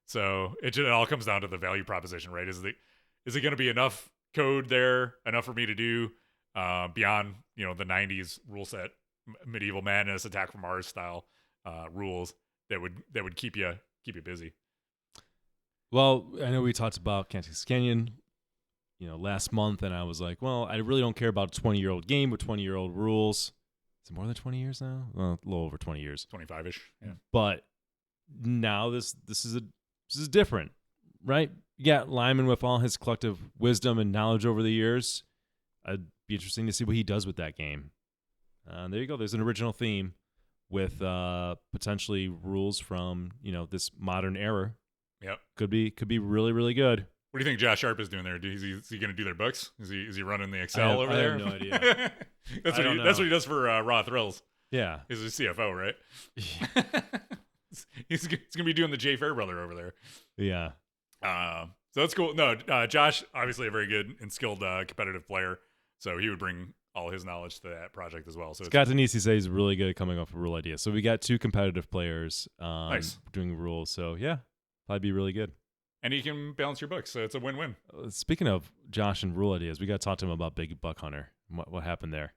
So it all comes down to the value proposition, right? Is it going to be enough code there, enough for me to do beyond the 90s rule set, Medieval Madness, Attack from Mars style rules that would keep you busy?
Well, I know we talked about Cactus Canyon, last month, and I was like, well, I really don't care about a 20-year-old game with 20-year-old rules. Is it more than 20 years now? Well, a little over 20 years.
25-ish, yeah.
But now this is different, right? Yeah, Lyman with all his collective wisdom and knowledge over the years. It'd be interesting to see what he does with that game. There you go. There's an original theme with potentially rules from this modern era.
Yep,
could be really, really good.
What do you think Josh Sharpe is doing there? Is he going to do their books? Is he running the Excel over there?
I have no idea.
That's what he does for Raw Thrills.
Yeah,
he's a CFO, right? He's going to be doing the Jay Fairbrother over there.
Yeah.
So that's cool. No, Josh, obviously a very good and skilled competitive player. So he would bring all his knowledge to that project as well. So
Scott Denisi says he's really good at coming up with rule ideas. So we got two competitive players
nice.
Doing rules. So yeah, probably be really good.
And he can balance your books, so it's a win-win.
Speaking of Josh and rule ideas, we got to talk to him about Big Buck Hunter. What happened there?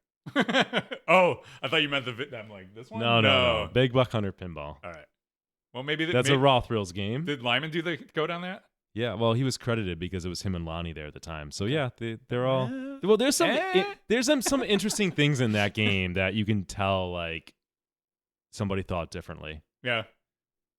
Oh, I thought you meant I'm like, this one?
No. Big Buck Hunter Pinball.
All right. Well, maybe
that's a Raw Thrills game.
Did Lyman do the code on that?
Yeah, well, he was credited because it was him and Lonnie there at the time. So yeah, they're all. Well, there's some interesting things in that game that you can tell like somebody thought differently.
Yeah.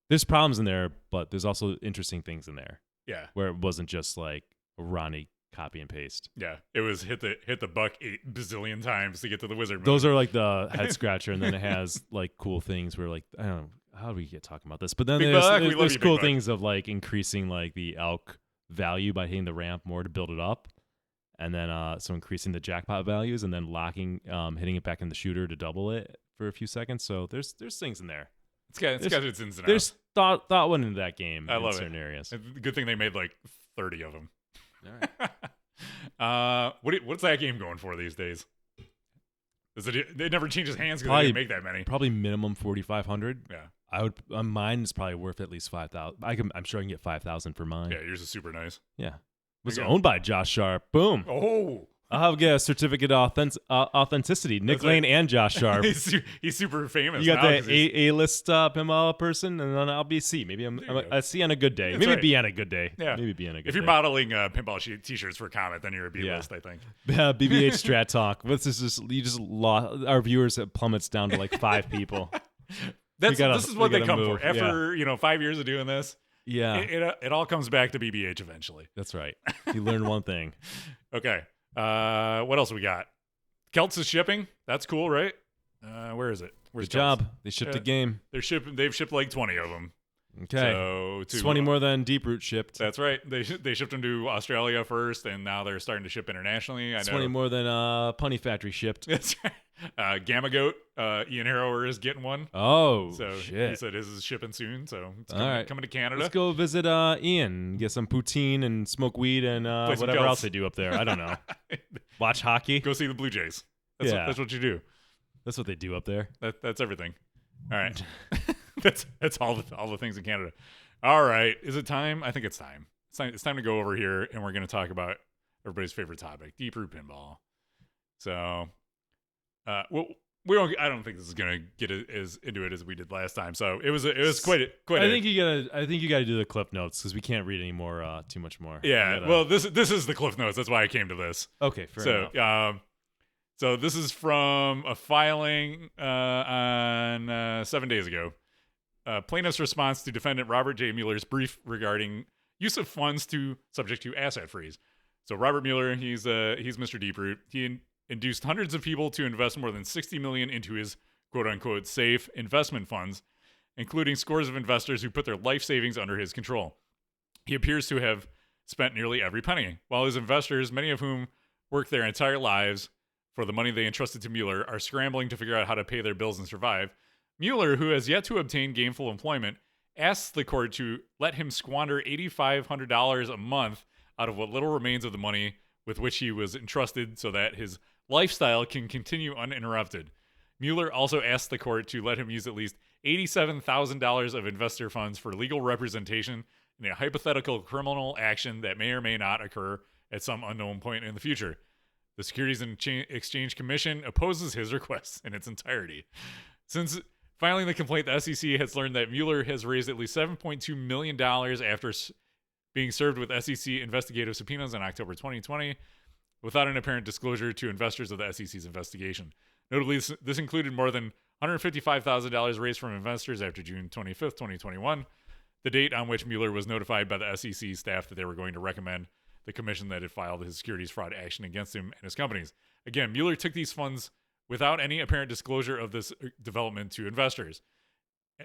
There's problems in there, but there's also interesting things in there.
Yeah.
Where it wasn't just like a Ronnie copy and paste.
Yeah. It was hit the buck 8 bazillion times to get to the wizard move.
Those are like the head scratcher, and then it has like cool things where like, I don't know, how do we get talking about this? But then there's cool things of like increasing like the elk value by hitting the ramp more to build it up. And then so increasing the jackpot values and then locking hitting it back in the shooter to double it for a few seconds. So there's things in there.
It's got its ins and outs.
There's thought went into that game in certain areas.
Good thing they made like 30 of them.
All
right. What's that game going for these days? It never changes hands because they didn't make that many.
Probably minimum 4,500.
Yeah.
I would. Mine is probably worth at least 5,000. I'm sure I can get 5,000 for mine.
Yeah, yours is super nice.
Yeah. It was owned by Josh Sharpe. Boom.
Oh.
I'll get a certificate of authenticity. Nick Lane and Josh Sharpe.
He's super famous.
You got the A-list pinball person, and then I'll be C. Maybe I'm a C on a good day. Maybe B on a good day.
Yeah.
Maybe B on a good day.
If you're modeling pinball t-shirts for Comet, then you're a B list, I think.
BBH Strat Talk. This is just you just lost our viewers. Plummets down to like 5 people.
This is what they come for. After 5 years of doing this.
Yeah.
It all comes back to BBH eventually.
That's right. You learn one thing.
Okay. What else we got? Celts Shipping. That's cool, right? Where is it? Where's
Good job.
Celts?
They shipped
Yeah.
a game.
They've shipped like 20 of them.
Okay.
So
It's 20 more than Deeproot shipped.
That's right. They shipped them to Australia first, and now they're starting to ship internationally. I know.
20 more than Punny Factory shipped.
That's right. Gamma Goat, Ian Harrower is getting one.
Oh,
So
shit.
he said his is shipping soon. So it's
All right.
coming to Canada.
Let's go visit Ian, get some poutine and smoke weed and
Play some
whatever
Celts.
else they do up there. I don't know. Watch hockey.
Go see the Blue Jays. That's what you do.
That's what they do up there.
That's everything. All right. that's all the things in Canada. All right. Is it time? I think it's time. It's time to go over here, and we're going to talk about everybody's favorite topic, Deeproot Pinball. So, we don't. I don't think this is going to get as into it as we did last time. So it was quite.
I think you gotta do the clip notes because we can't read any more. Too much more.
Yeah. Well, this is the Cliff Notes. That's why I came to this.
Okay. Fair enough.
So this is from a filing on 7 days ago. Plaintiff's response to defendant Robert J. Mueller's brief regarding use of funds subject to asset freeze. So Robert Mueller, he's Mr. Deeproot. He induced hundreds of people to invest more than $60 million into his quote-unquote safe investment funds, including scores of investors who put their life savings under his control. He appears to have spent nearly every penny, while his investors, many of whom worked their entire lives for the money they entrusted to Mueller, are scrambling to figure out how to pay their bills and survive. Mueller, who has yet to obtain gainful employment, asks the court to let him squander $8,500 a month out of what little remains of the money with which he was entrusted so that his lifestyle can continue uninterrupted. Mueller also asked the court to let him use at least $87,000 of investor funds for legal representation in a hypothetical criminal action that may or may not occur at some unknown point in the future. The Securities and Exchange Commission opposes his request in its entirety. Since filing the complaint, the SEC has learned that Mueller has raised at least $7.2 million after being served with SEC investigative subpoenas in October 2020 without an apparent disclosure to investors of the SEC's investigation. Notably, this included more than $155,000 raised from investors after June 25th, 2021, the date on which Mueller was notified by the SEC staff that they were going to recommend the commission that had filed his securities fraud action against him and his companies. Again, Mueller took these funds without any apparent disclosure of this development to investors.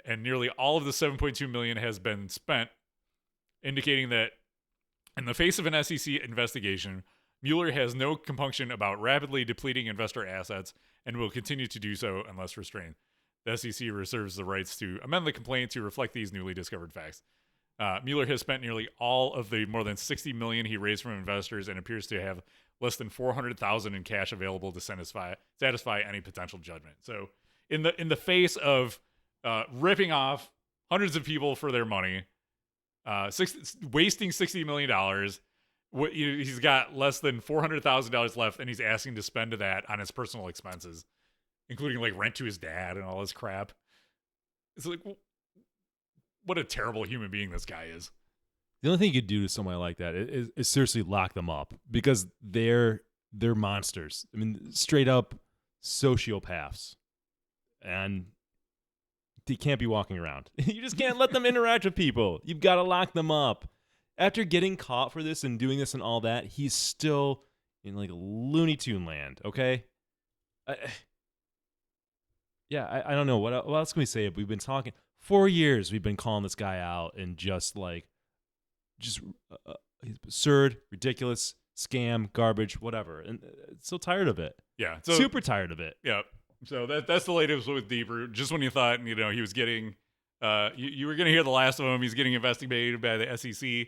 And nearly all of the $7.2 million has been spent, indicating that in the face of an SEC investigation, Mueller has no compunction about rapidly depleting investor assets and will continue to do so unless restrained. The SEC reserves the rights to amend the complaint to reflect these newly discovered facts. Mueller has spent nearly all of the more than $60 million he raised from investors and appears to have less than $400,000 in cash available to satisfy any potential judgment. So, in the face of ripping off hundreds of people for their money, wasting $60 million, he's got less than $400,000 left, and he's asking to spend that on his personal expenses, including like rent to his dad and all this crap. It's like, what a terrible human being this guy is.
The only thing you could do to somebody like that is seriously lock them up because they're monsters. I mean, straight up sociopaths, and they can't be walking around. You just can't let them interact with people. You've got to lock them up. After getting caught for this and doing this and all that, he's still in like Looney Tune land. Okay. I don't know what else can we say. We've been talking 4 years. We've been calling this guy out and just he's absurd, ridiculous, scam, garbage, whatever. And so tired of it.
Yeah,
super tired of it.
Yeah. So that's the latest with Deeproot. Just when you thought he was getting, you were going to hear the last of him. He's getting investigated by the SEC.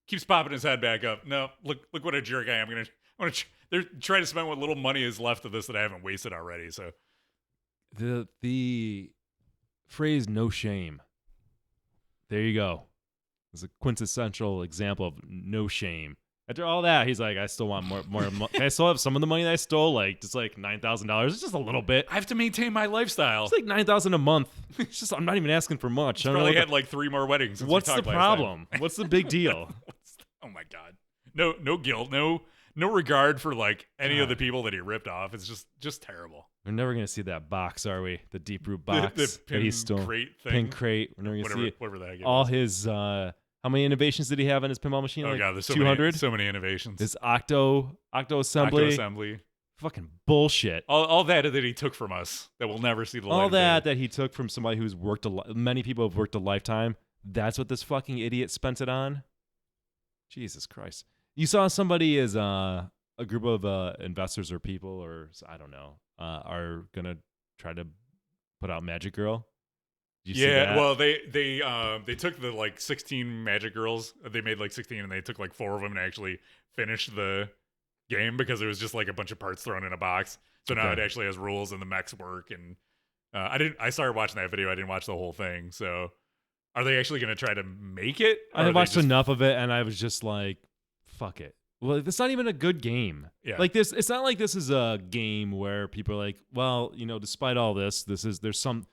Keeps popping his head back up. No, look what a jerk I am. I'm gonna try to spend what little money is left of this that I haven't wasted already. So
the phrase "no shame." There you go. It's a quintessential example of no shame. After all that, he's like, I still want more. I still have some of the money that I stole, like just like $9,000. It's just a little bit.
I have to maintain my lifestyle.
It's like $9,000 a month. It's just I'm not even asking for much.
He's probably had like 3 more weddings. Since
what's the problem? What's the big deal?
Oh my god, no guilt, no regard for like any of the people that he ripped off. It's just terrible.
We're never gonna see that box, are we? The Deeproot box
the pin
that he's still
crate thing.
Pin crate. We're never gonna see it.
Whatever the heck it
all
was.
his how many innovations did he have in his pinball machine?
Oh
like
god, there's
200.
So many innovations.
His octo assembly.
Octo assembly.
Fucking bullshit.
All that he took from us that we'll never see the light
All
of day.
that he took from somebody who's worked many people have worked a lifetime. That's what this fucking idiot spent it on. Jesus Christ! You saw somebody as a group of investors or people or I don't know are gonna try to put out Magic Girl. Did you see that?
Well, they took the like 16 Magic Girls. They made like 16, and they took like 4 of them and actually finished the game because it was just like a bunch of parts thrown in a box. So now it actually has rules and the mechs work. And I started watching that video. I didn't watch the whole thing. So are they actually going to try to make it?
I watched enough of it, and I was just like, "Fuck it." Well, it's not even a good game.
Yeah.
Like this, it's not like this is a game where people are like, "Well, despite all this, there's something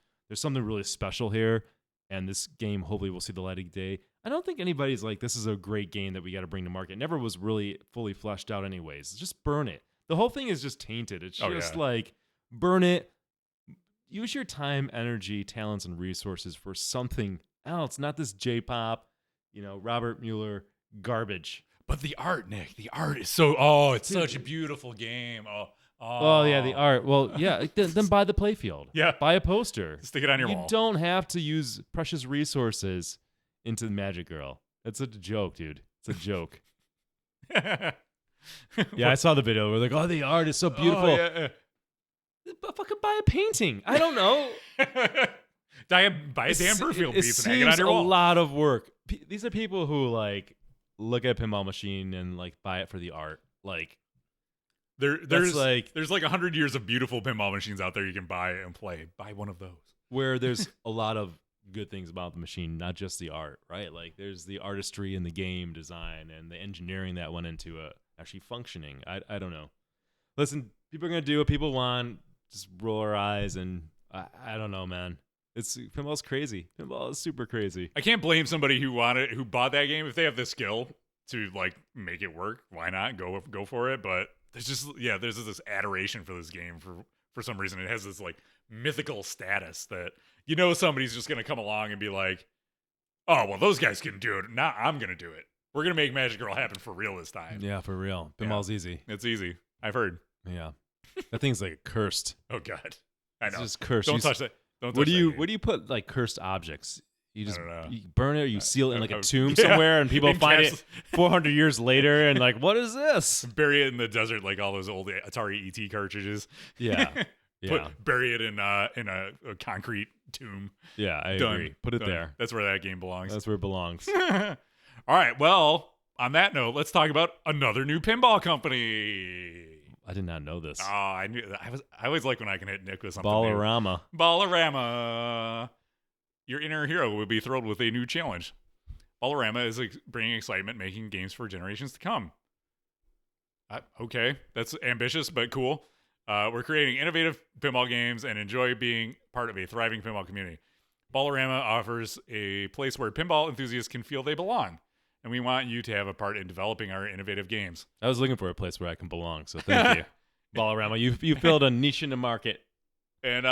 really special here, and this game hopefully will see the light of day." I don't think anybody's like, "This is a great game that we got to bring to market." It never was really fully fleshed out, anyways. Just burn it. The whole thing is just tainted. It's just like burn it. Use your time, energy, talents, and resources for something else, not this J-pop, Robert Mueller garbage.
But the art, Nick, the art is so. It's such a beautiful game.
Oh yeah, the art. Well, yeah. Then buy the playfield.
Yeah.
Buy a poster.
Stick it on your wall.
You don't have to use precious resources into the Magic Girl. That's a joke, dude. It's a joke. Yeah, I saw the video. We're like, oh, the art is so beautiful.
Oh, yeah.
But fucking buy a painting. I don't know.
Buy a Dan Burfield piece and hang it on
seems
your
a
wall.
lot of work. These are people who like look at a pinball machine and like buy it for the art. Like
there's like 100 years of beautiful pinball machines out there you can buy and play. Buy one of those.
Where there's a lot of good things about the machine, not just the art, right? Like there's the artistry in the game design and the engineering that went into actually functioning. I don't know. Listen, people are gonna do what people want. Just roll our eyes, and I don't know, man. Pinball's crazy. Pinball is super crazy.
I can't blame somebody who bought that game if they have the skill to like make it work. Why not go for it? But there's this adoration for this game for some reason. It has this like mythical status that somebody's just gonna come along and be like, oh well, those guys can do it. Now I'm gonna do it. We're gonna make Magic Girl happen for real this time.
Yeah, for real. Pinball's easy.
It's easy. I've heard.
Yeah, that thing's like cursed.
Oh God, I know.
It's just cursed.
Don't touch that.
What do you put like cursed objects? You just
I don't know.
you burn it or you seal it in like a tomb somewhere, and people find it 400 years later and like, what is this?
Bury it in the desert like all those old Atari ET cartridges.
Yeah. Yeah.
Bury it in a concrete tomb.
Yeah, I
Done.
agree. Put it
Done.
there.
That's where that game belongs.
That's where it belongs.
All right. Well, on that note, let's talk about another new pinball company.
I did not know this.
Oh, I knew. I always like when I can hit Nick with something.
Ballarama.
New. Ballarama. Your inner hero would be thrilled with a new challenge. Ballarama is bringing excitement, making games for generations to come. Okay, that's ambitious, but cool. We're creating innovative pinball games and enjoy being part of a thriving pinball community. Ballarama offers a place where pinball enthusiasts can feel they belong, and we want you to have a part in developing our innovative games.
I was looking for a place where I can belong, so thank you. Ballarama, you filled a niche in the market.
And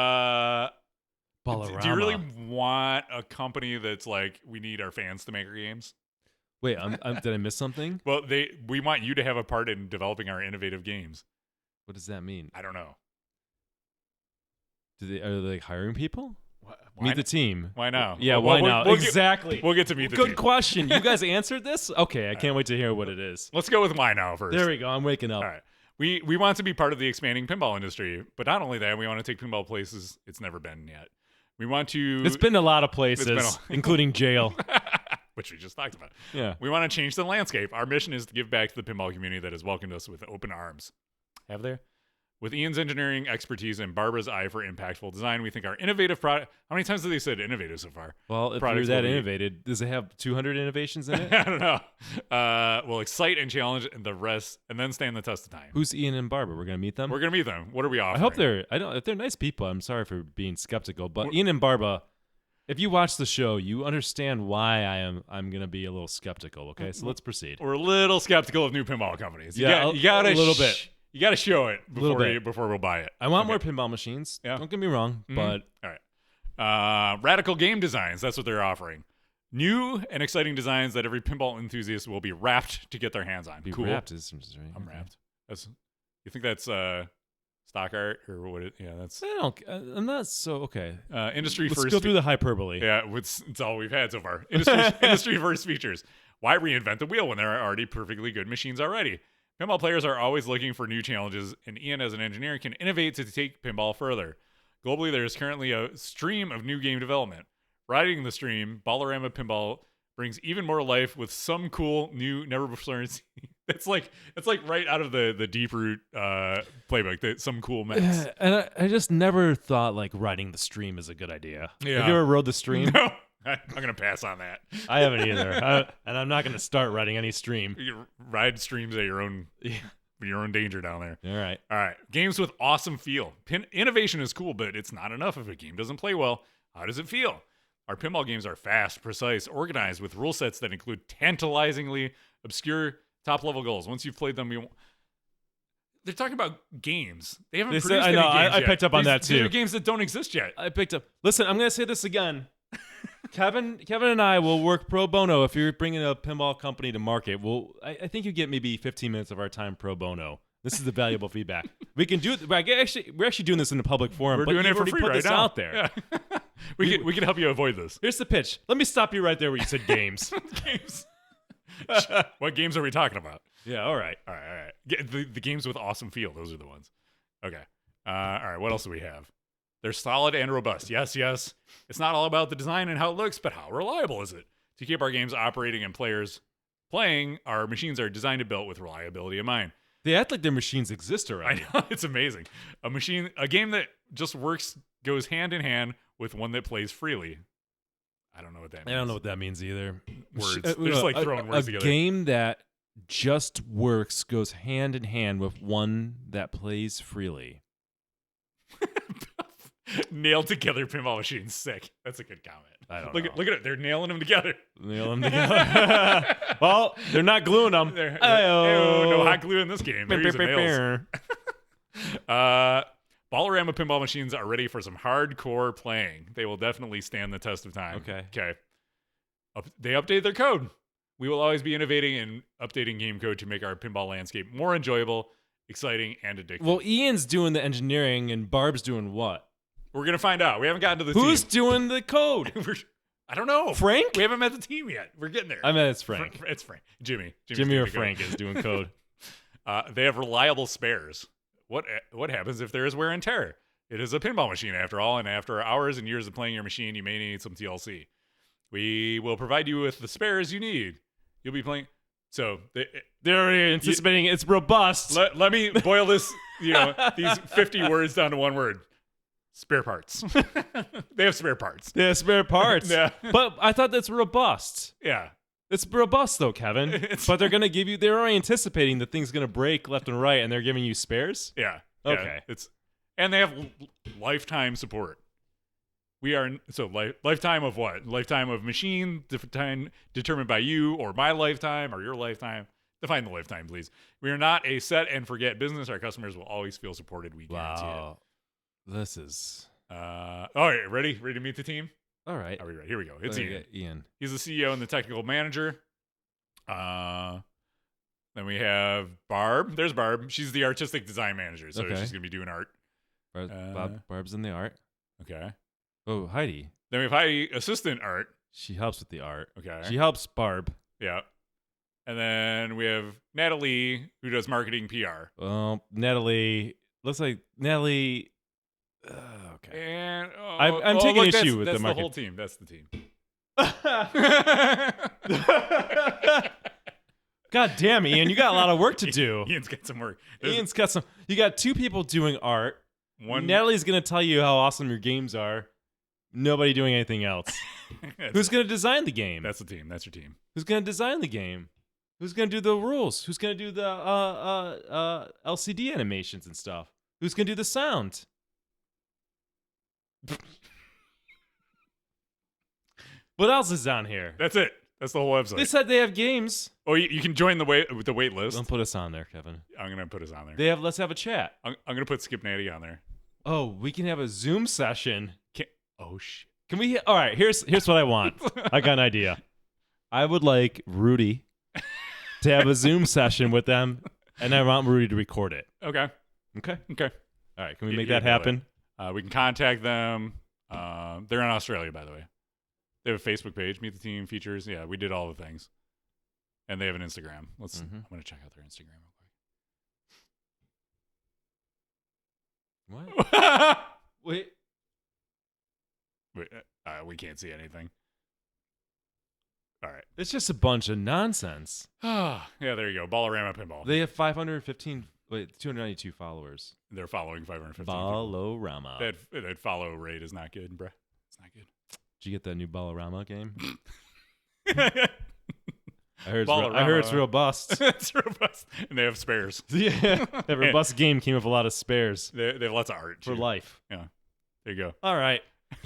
Ballarama.
do you really want a company that's like, we need our fans to make our games?
Wait, did I miss something?
Well, we want you to have a part in developing our innovative games.
What does that mean?
I don't know.
Are they hiring people?
Why
Meet the team.
Why now?
Yeah,
Well,
why
we'll-
now?
we'll
Exactly.
We'll get to meet the team.
Good question. You guys answered this? Okay, I can't wait to hear what it is.
Let's go with why now first.
There we go. I'm waking up.
All right. We want to be part of the expanding pinball industry, but not only that, we want to take pinball places it's never been yet. We want to...
It's been a lot of places, including jail.
Which we just talked about.
Yeah.
We want to change the landscape. Our mission is to give back to the pinball community that has welcomed us with open arms. Have there? With Ian's engineering expertise and Barbara's eye for impactful design, we think our innovative product... How many times have they said innovative so far?
Well, if
Products
you're that
will be-
innovative, does it have 200 innovations in it?
I don't know. We'll excite and challenge and the rest, and then stand the test of time.
Who's Ian and Barbara? We're gonna meet them.
We're going to meet them. What are we offering?
I hope they're. If they're nice people. I'm sorry for being skeptical, but Ian and Barbara, if you watch the show, you understand why I'm gonna be a little skeptical. Okay, so let's proceed.
We're a little skeptical of new pinball companies. You
Yeah,
gotta
a little bit.
You got to show it
Little bit.
before we'll buy it.
I want more pinball machines.
Yeah.
Don't get me wrong, but
All right. Radical game designs. That's what they're offering. New and exciting designs that every pinball enthusiast will be rapt to get their hands on.
be
Cool.
wrapped is interesting.
I'm rapt. You think that's stock art or what? That's
I'm not so okay.
industry
Let's
first.
go through the hyperbole.
Yeah, it's all we've had so far. Industry first features. Why reinvent the wheel when there are already perfectly good machines already? Pinball players are always looking for new challenges, and Ian, as an engineer, can innovate to take pinball further. Globally, there is currently a stream of new game development. Riding the stream, Ballarama Pinball brings even more life with some cool new never before seen. It's like right out of the Deeproot playbook. Some cool mess.
And I just never thought like riding the stream is a good idea.
Yeah.
Have you ever rode the stream?
No, I'm gonna pass on that.
I haven't either, and I'm not going to start riding any stream.
You ride streams at your own danger down there.
All
right. Games with awesome feel. Innovation is cool, but it's not enough if a game doesn't play well. How does it feel? Our pinball games are fast, precise, organized with rule sets that include tantalizingly obscure top-level goals. Once you've played them, they're talking about games. They haven't produced any games
I
yet.
picked up on that too.
These are games that don't exist yet.
I picked up. Listen, I'm going to say this again. Kevin and I will work pro bono if you're bringing a pinball company to market. I think you get maybe 15 minutes of our time pro bono. This is the valuable feedback. We can do it. We're actually doing this in a public forum.
We're
but
doing it
you've
for
already
free
put
right
this
now.
out there.
Yeah. we can help you avoid this.
Here's the pitch. Let me stop you right there where you said games.
Games. What games are we talking about?
Yeah, all right.
The games with awesome feel. Those are the ones. Okay. All right. What else do we have? They're solid and robust. Yes. It's not all about the design and how it looks, but how reliable is it? To keep our games operating and players playing, our machines are designed and built with reliability in mind.
They act like their machines exist already.
I know, it's amazing. A game that just works goes hand in hand with one that plays freely. I don't know what that means.
I don't know what that means either.
Words. They're just like throwing words together.
A game that just works goes hand in hand with one that plays freely.
Nailed together pinball machines. Sick. That's a good comment.
I don't know.
Look at it. They're nailing them together.
Well, they're not gluing them.
No hot glue in this game. They're using nails. Ballarama pinball machines are ready for some hardcore playing. They will definitely stand the test of time. Okay. They update their code. We will always be innovating and updating game code to make our pinball landscape more enjoyable, exciting, and addictive.
Well, Ian's doing the engineering and Barb's doing what?
We're going to find out. We haven't gotten to the team.
Who's doing the code?
I don't know.
Frank?
We haven't met the team yet. We're getting there.
I mean, it's Frank.
It's Frank. Jimmy
or Frank is doing code.
They have reliable spares. What happens if there is wear and tear? It is a pinball machine after all, and after hours and years of playing your machine, you may need some TLC. We will provide you with the spares you need. You'll be playing. So
they're already anticipating it's robust.
Let me boil this, these 50 words down to one word. Spare parts. They have spare parts.
They have spare parts.
Yeah.
But I thought that's robust.
Yeah.
It's robust though, Kevin. But they're going to give you, they're already anticipating the thing's going to break left and right and they're giving you spares?
Yeah.
Okay.
And they have lifetime support. We are, lifetime of what? Lifetime of machine, time determined by you or my lifetime or your lifetime. Define the lifetime, please. We are not a set and forget business. Our customers will always feel supported. We guarantee it.
This is...
all right, ready? Ready to meet the team?
All right.
Are we ready? Here we go. It's Ian.
Ian.
He's the CEO and the technical manager. Then we have Barb. There's Barb. She's the artistic design manager, so she's going to be doing art.
Barb's in the art.
Okay.
Oh, Heidi.
Then we have Heidi, assistant art.
She helps with the art.
Okay.
She helps Barb.
Yeah. And then we have Natalie, who does marketing PR.
Natalie. Looks like Natalie... okay.
And
I'm taking issue with the market.
That's the whole team. That's the team.
God damn, Ian, you got a lot of work to do.
Ian's got some work.
Ian's got some. You got two people doing art. Natalie's gonna tell you how awesome your games are. Nobody doing anything else. Who's gonna design the game?
That's the team. That's your team.
Who's gonna design the game? Who's gonna do the rules? Who's gonna do the LCD animations and stuff? Who's gonna do the sound? What else is on here?
That's it. That's the whole website.
They said they have games.
Oh, you can join the wait list.
Don't put us on there, Kevin.
I'm gonna put us on there.
Let's have a chat.
I'm gonna put Skip Natty on there.
Oh, we can have a Zoom session.
Oh shit.
Can we? All right. Here's what I want. I got an idea. I would like Rudy to have a Zoom session with them, and I want Rudy to record it.
Okay.
Okay.
Okay.
All right, can we make that happen?
We can contact them. They're in Australia, by the way. They have a Facebook page, Meet the Team, features. Yeah, we did all the things. And they have an Instagram. I'm going to check out their Instagram real quick.
What? Wait.
We can't see anything. All right.
It's just a bunch of nonsense.
Yeah, there you go. Ballarama Pinball.
They have 292 followers.
They're following 515
Ballarama.
That follow rate is not good, bruh. It's not good.
Did you get that new Ballarama game?
I
I heard it's robust.
It's robust. And they have spares.
Yeah. That robust game came with a lot of spares.
They have lots of art,
For
too.
life.
Yeah. There you go.
All right.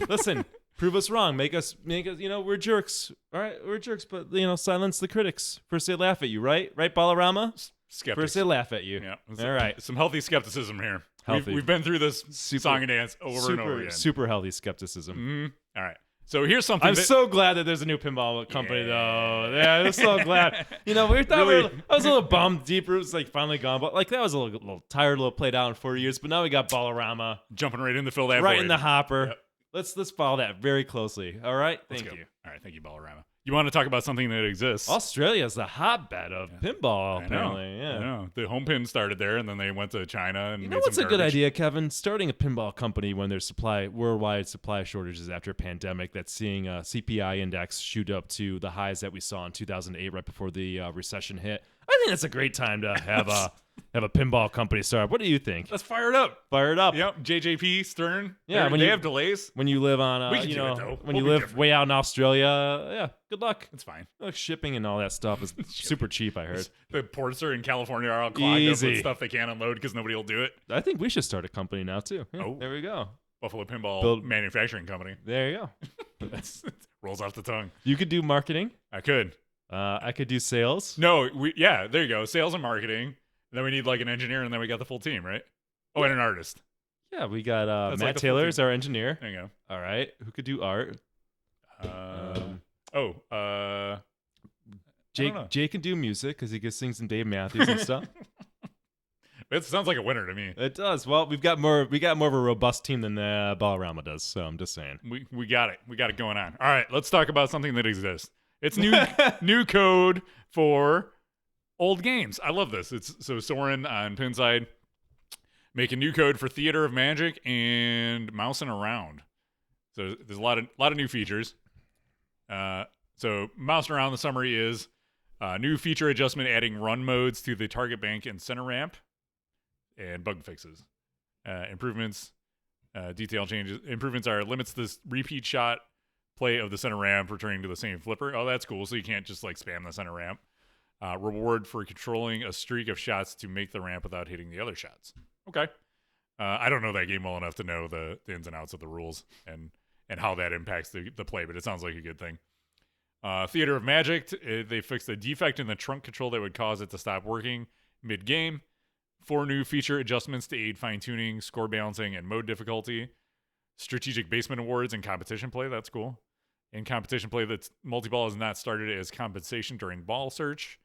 Listen, prove us wrong. Make us, we're jerks. All right, we're jerks, but, silence the critics. First they laugh at you, right? Right, Ballarama?
Skeptics.
First they laugh at you.
Yeah.
All right.
Some healthy skepticism here.
Healthy.
We've been through this song and dance over and over again.
Super healthy skepticism.
All right. So here's something.
I'm so glad that there's a new pinball company, though. Yeah, I'm so glad. We thought I was a little bummed. Deeproot's finally gone, but that was a little tired, a little played out in 4 years. But now we got Ballarama
Jumping right in the fill that
right
void.
in the hopper.
Yep.
Let's follow that very closely. All right, thank you.
All right, thank you, Ballarama. You want to talk about something that exists?
Australia's the hotbed of pinball, apparently.
I know. The home pin started there, and then they went to China and
You
made
know what's
some
a good
garbage.
idea, Kevin? Starting a pinball company when there's worldwide supply shortages after a pandemic that's seeing a CPI index shoot up to the highs that we saw in 2008, right before the recession hit. I think that's a great time to have a pinball company start. What do you think?
Let's fire it up.
Fire it up.
Yep. JJP, Stern.
Yeah,
they have delays.
When you live on,
We can do it, though.
when
We'll
you
be
live
different.
way out in Australia, yeah, good luck.
It's fine.
Shipping and all that stuff is super cheap, I heard.
The ports are in California are all clogged up
Easy.
with stuff they can't unload because nobody will do it.
I think we should start a company now, too. Yeah,
Oh.
There we go.
Buffalo Pinball
Build-
Manufacturing Company.
There you go.
Rolls off the tongue.
You could do marketing.
I could.
I could do sales.
No, there you go. Sales and marketing. And then we need an engineer, and then we got the full team, right? Oh, and an artist.
Yeah, we got
That's
Matt
the full
Taylor is
team.
our engineer.
There you go.
All right. Who could do art?
Jake.
Jake can do music because he can sing some Dave Matthews and stuff.
It sounds like a winner to me.
It does. Well, we got more of a robust team than Ballarama does. So I'm just saying.
We got it. We got it going on. All right, let's talk about something that exists. It's new code for old games. I love this. It's so Soren on Pinside making new code for Theater of Magic and Mousin Around. So there's a lot of new features. So Mousin Around, the summary is new feature adjustment adding run modes to the target bank and center ramp, and bug fixes. Improvements, detail changes. Improvements are limits the repeat shot play of the center ramp returning to the same flipper. Oh, that's cool. So you can't just spam the center ramp. Reward for controlling a streak of shots to make the ramp without hitting the other shots. Okay. I don't know that game well enough to know the ins and outs of the rules and how that impacts the play, but it sounds like a good thing. Theater of Magic, they fixed a defect in the trunk control that would cause it to stop working mid-game. 4 new feature adjustments to aid fine-tuning, score balancing, and mode difficulty. Strategic basement awards and competition play. That's cool. In competition play, that's multi-ball is not started as compensation during ball search.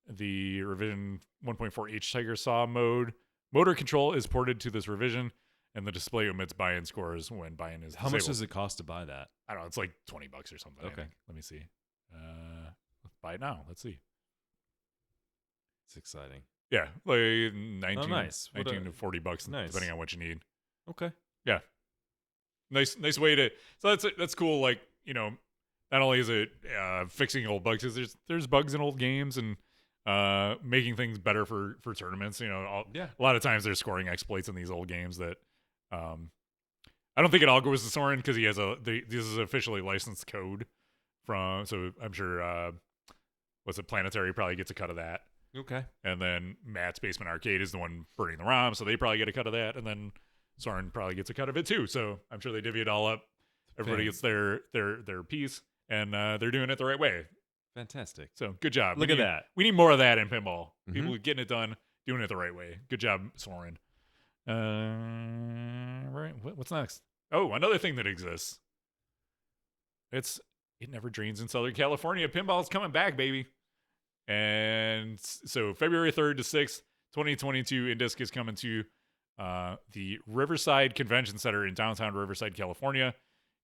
The revision 1.4H Tiger Saw mode. Motor control is ported to this revision, and the display omits buy-in scores when buy-in is
How
disabled.
much does it cost to buy that?
I don't know. It's like $20 or something. I
Okay.
think. Let me see. Buy it now. Let's see.
It's exciting.
Yeah, like 19,
nice. What
19 to $40,
nice.
depending on what you need.
Okay.
Yeah, nice way to. So that's cool. Not only is it fixing old bugs, 'cause there's bugs in old games and making things better for tournaments. A lot of times there's scoring exploits in these old games that I don't think it all goes to Soren because he has this is officially licensed code from. So I'm sure Planetary probably gets a cut of that.
Okay.
And then Matt's Basement Arcade is the one burning the ROM, so they probably get a cut of that. And then Soren probably gets a cut of it too. So I'm sure they divvy it all up. Everybody gets their piece, and they're doing it the right way.
Fantastic.
So good job.
Look at that.
We need more of that in pinball.
Mhm.
People getting it done, doing it the right way. Good job, Soren. Right. What's next? Oh, another thing that exists. It never drains in Southern California. Pinball's coming back, baby. And so February 3rd to 6th, 2022, INDISC is coming to the Riverside Convention Center in downtown Riverside, California,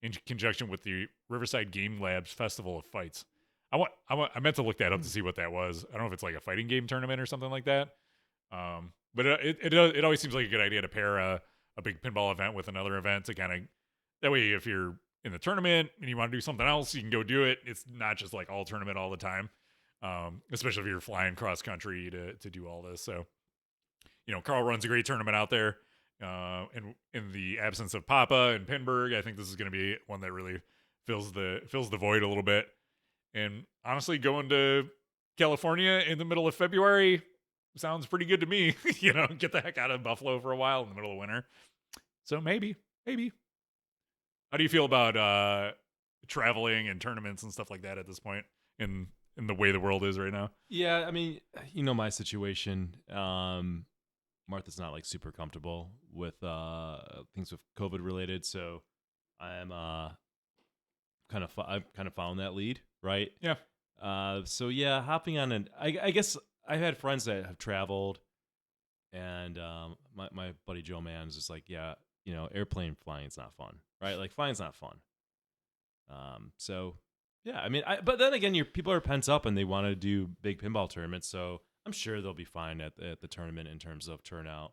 in conjunction with the Riverside Game Labs Festival of Fights. I meant to look that up to see what that was. I don't know if it's like a fighting game tournament or something like that. But it always seems like a good idea to pair a big pinball event with another event to kind of, that way if you're in the tournament and you want to do something else, you can go do it. It's not just like all tournament all the time, especially if you're flying cross country to do all this. So, Carl runs a great tournament out there. And in the absence of Papa and Pinburg, I think this is going to be one that really fills the void a little bit. And honestly, going to California in the middle of February sounds pretty good to me. Get the heck out of Buffalo for a while in the middle of winter. So maybe. How do you feel about traveling and tournaments and stuff like that at this point in the way the world is right now?
Yeah, I mean, my situation. Martha's not like super comfortable with things with COVID related, so I'm kind of following that lead, right?
Yeah.
So yeah, hopping on I guess I've had friends that have traveled, and my buddy Joe Mann is just like, yeah, airplane flying is not fun, right? Like flying's not fun. So yeah, I mean, but then again, people are pent up and they want to do big pinball tournaments, so I'm sure they'll be fine at the tournament in terms of turnout.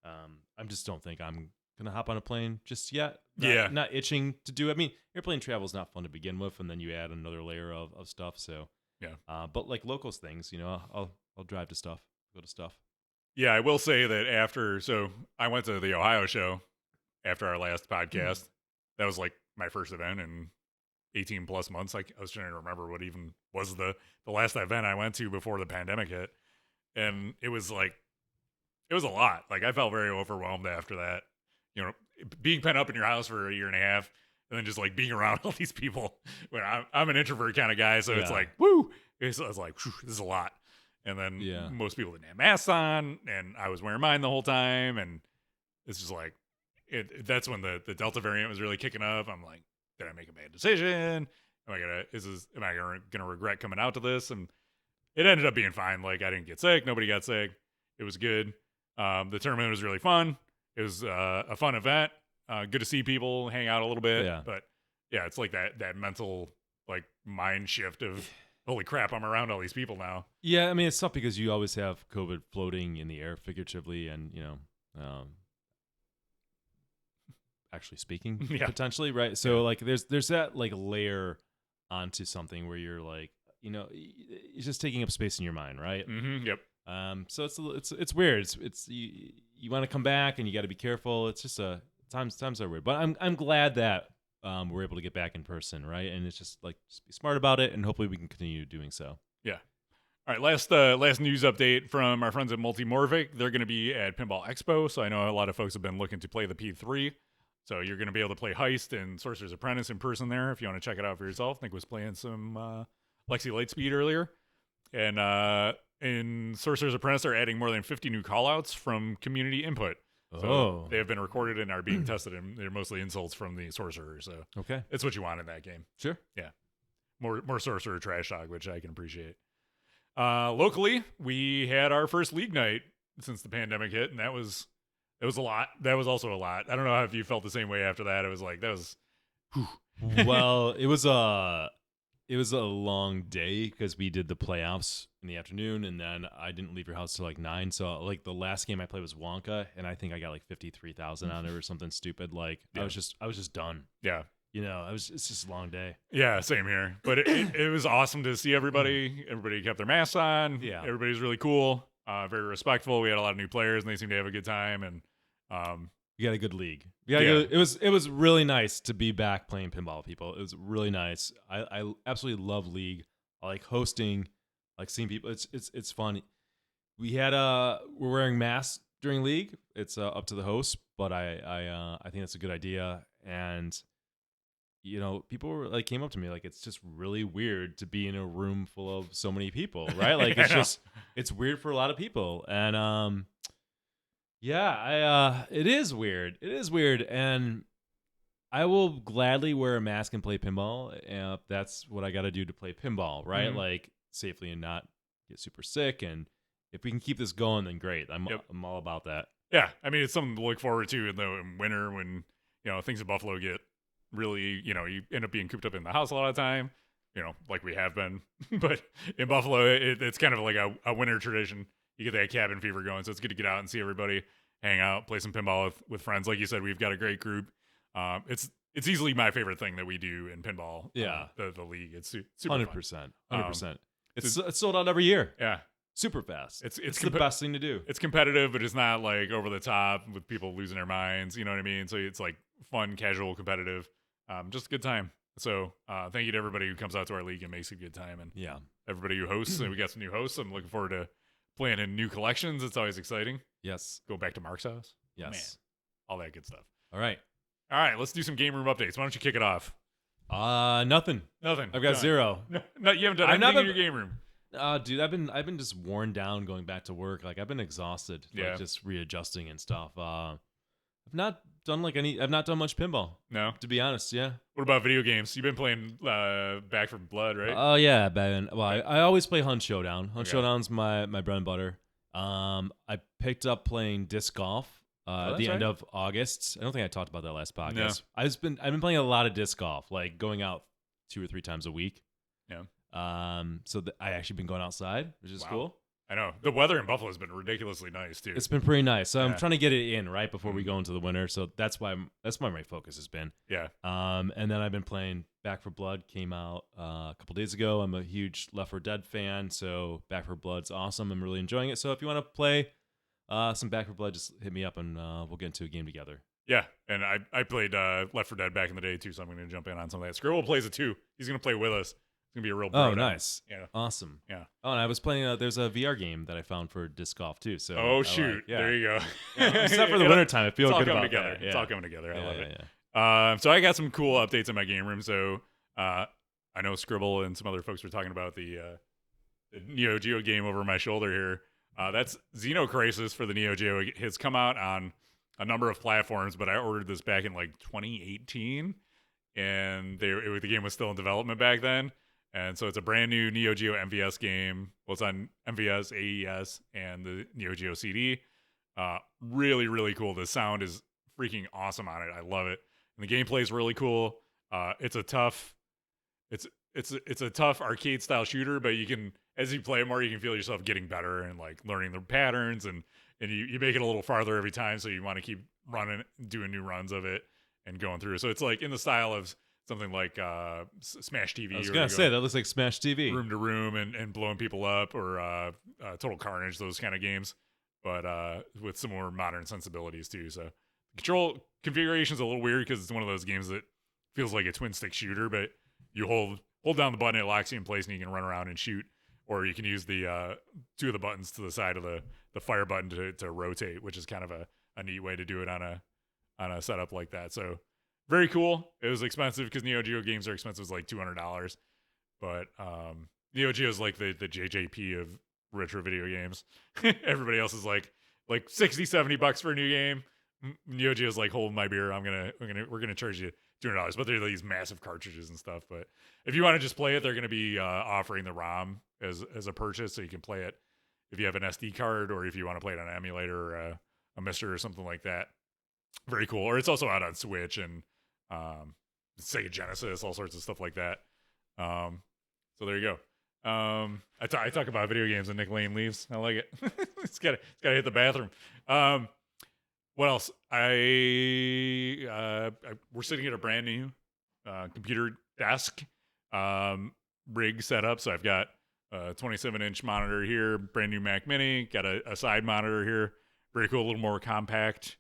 I just don't think I'm gonna hop on a plane just yet. Not itching to do it. I mean, airplane travel is not fun to begin with, and then you add another layer of stuff. So yeah. But like locals things, I'll drive to stuff, go to stuff.
Yeah, I will say that so I went to the Ohio show after our last podcast. That was like my first event in 18 plus months. I was trying to remember what even was the last event I went to before the pandemic hit. And it was a lot. Like I felt very overwhelmed after that, being pent up in your house for a year and a half and then just like being around all these people. Where I'm an introvert kind of guy. So it's like, woo. I was like, this is a lot. And then most people didn't have masks on and I was wearing mine the whole time. And it's just like, that's when the Delta variant was really kicking up. I'm like, did I make a bad decision? Am I gonna regret coming out to this? And it ended up being fine. Like I didn't get sick. Nobody got sick. It was good. The tournament was really fun. It was a fun event. Good to see people hang out a little bit.
Yeah.
But yeah, it's like that mental like mind shift of holy crap, I'm around all these people now.
Yeah, I mean it's tough because you always have COVID floating in the air figuratively and actually speaking potentially, right? So like there's that like layer onto something where you're like, it's just taking up space in your mind, right?
Mm-hmm, yep.
So it's weird. It's you want to come back and you got to be careful. It's just times are weird, but I'm glad that we're able to get back in person, right? And it's just like just be smart about it, and hopefully we can continue doing so.
Yeah. All right, last news update from our friends at Multimorphic. They're going to be at Pinball Expo, so I know a lot of folks have been looking to play the P3. So you're going to be able to play Heist and Sorcerer's Apprentice in person there if you want to check it out for yourself. Nick was playing some Lexi Lightspeed earlier. And in Sorcerer's Apprentice, they're adding more than 50 new callouts from community input. So they have been recorded and are being tested, and they're mostly insults from the Sorcerer. So
okay,
it's what you want in that game.
Sure.
Yeah. More Sorcerer trash talk, which I can appreciate. Locally, we had our first league night since the pandemic hit, and it was a lot. That was also a lot. I don't know if you felt the same way after that. It was like, that was...
Well, it was a long day because we did the playoffs in the afternoon, and then I didn't leave your house till like 9. So like the last game I played was Wonka, and I think I got like 53,000 on it or something stupid. Like I was just done.
Yeah.
It's just a long day.
Yeah, same here. But it was awesome to see everybody. Everybody kept their masks on.
Yeah.
Everybody was really cool. Very respectful. We had a lot of new players, and they seemed to have a good time. And
we got a good league. It was really nice to be back playing pinball with people. It was really nice. I absolutely love league. I like hosting. I like seeing people. It's fun. We're wearing masks during league. It's up to the host, but I think that's a good idea. And people were like came up to me like it's just really weird to be in a room full of so many people, right? Like it's weird for a lot of people, and it is weird. It is weird, and I will gladly wear a mask and play pinball. If that's what I got to do to play pinball, right?
Mm-hmm.
Like safely and not get super sick. And if we can keep this going, then great. I'm all about that.
Yeah, I mean, it's something to look forward to in winter when, things in Buffalo get really, you end up being cooped up in the house a lot of the time, like we have been. But in Buffalo, it's kind of like a winter tradition. You get that cabin fever going, so it's good to get out and see everybody, hang out, play some pinball with friends. Like you said, we've got a great group. It's easily my favorite thing that we do in pinball.
Yeah.
The league. It's super
100%.
fun.
100%. It's sold out every year.
Yeah.
Super fast.
It's
the best thing to do.
It's competitive, but it's not like over the top with people losing their minds. You know what I mean? So it's like fun, casual, competitive, just a good time. So thank you to everybody who comes out to our league and makes it a good time, and everybody who hosts. And we got some new hosts. I'm looking forward to playing in new collections. It's always exciting.
Yes.
Go back to Mark's house.
Yes.
Man, all that good stuff.
All right.
Let's do some game room updates. Why don't you kick it off?
Nothing.
I've
got zero.
No, you haven't done anything in your game room.
Dude, I've been just worn down going back to work. Like I've been exhausted, like just readjusting and stuff. I've not done much pinball.
No,
to be honest. Yeah.
What about video games? You've been playing Back for Blood, right?
Oh yeah, Ben. Well, I always play Hunt Showdown. Hunt Showdown's my bread and butter. I picked up playing disc golf at the end of August. I don't think I talked about that last podcast.
No.
I've been playing a lot of disc golf, like going out 2 or 3 times a week.
Yeah.
So I actually been going outside, which is cool.
I know the weather in Buffalo has been ridiculously nice too.
It's been pretty nice. So I'm trying to get it in right before we go into the winter. So that's why my focus has been.
Yeah.
And then I've been playing Back for Blood. Came out a couple days ago. I'm a huge Left 4 Dead fan, so Back for Blood's awesome. I'm really enjoying it. So if you want to play some Back for Blood, just hit me up and we'll get into a game together.
Yeah, and I played Left 4 Dead back in the day too, so I'm going to jump in on some of that. Scribble plays it too. He's going to play with us. It's going to be a real bro down.
Nice.
Yeah.
Awesome.
Yeah.
Oh, and I was playing, there's a VR game that I found for disc golf too. So
There you go.
Except for the wintertime, I feel good about
together.
that.
It's all coming together. I love it.
Yeah.
So I got some cool updates in my game room. So I know Scribble and some other folks were talking about the Neo Geo game over my shoulder here. That's Xenocrisis for the Neo Geo. It has come out on a number of platforms, but I ordered this back in like 2018, and the game was still in development back then. And so it's a brand new Neo Geo MVS game. Well, it's on MVS, AES, and the Neo Geo CD. Really, really cool. The sound is freaking awesome on it. I love it. And the gameplay is really cool. It's a tough arcade style shooter, but you can, as you play it more, you can feel yourself getting better and like learning the patterns, and you make it a little farther every time. So you want to keep running, doing new runs of it and going through. So it's like in the style of something like Smash TV.
I was going to say, that looks like Smash TV.
Room to room and blowing people up, or Total Carnage, those kind of games, but with some more modern sensibilities too. So the control configuration is a little weird because it's one of those games that feels like a twin stick shooter, but you hold down the button, it locks you in place, and you can run around and shoot. Or you can use the 2 of the buttons to the side of the fire button to rotate, which is kind of a neat way to do it on a setup like that. So very cool. It was expensive because Neo Geo games are expensive. It's like $200, but Neo Geo is like the JJP of retro video games. Everybody else is like $60-$70 for a new game. Neo Geo is like, hold my beer. We're gonna charge you $200, but they're these massive cartridges and stuff. But if you want to just play it, they're gonna be offering the ROM as a purchase, so you can play it if you have an SD card, or if you want to play it on an emulator or a Mister or something like that. Very cool. Or it's also out on Switch and Sega Genesis, all sorts of stuff like that. So there you go. I talk about video games and Nick Lane leaves. I like it. It's gotta hit the bathroom. What else? We're sitting at a brand new computer desk rig setup. So I've got a 27-inch monitor here, brand new Mac Mini. Got a side monitor here, very cool, a little more compact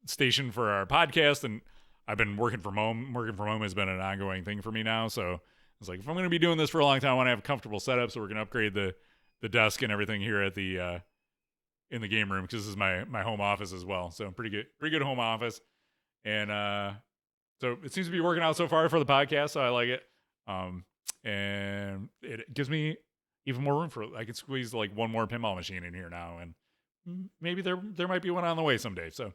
station for our podcast. And I've been working from home. Working from home has been an ongoing thing for me now. So I was like, if I'm going to be doing this for a long time, I want to have a comfortable setup. So we're going to upgrade the desk and everything here at the in the game room, because this is my home office as well. So pretty good home office. And so it seems to be working out so far for the podcast. So I like it. And it gives me even more room I can squeeze like one more pinball machine in here now. And maybe there might be one on the way someday. So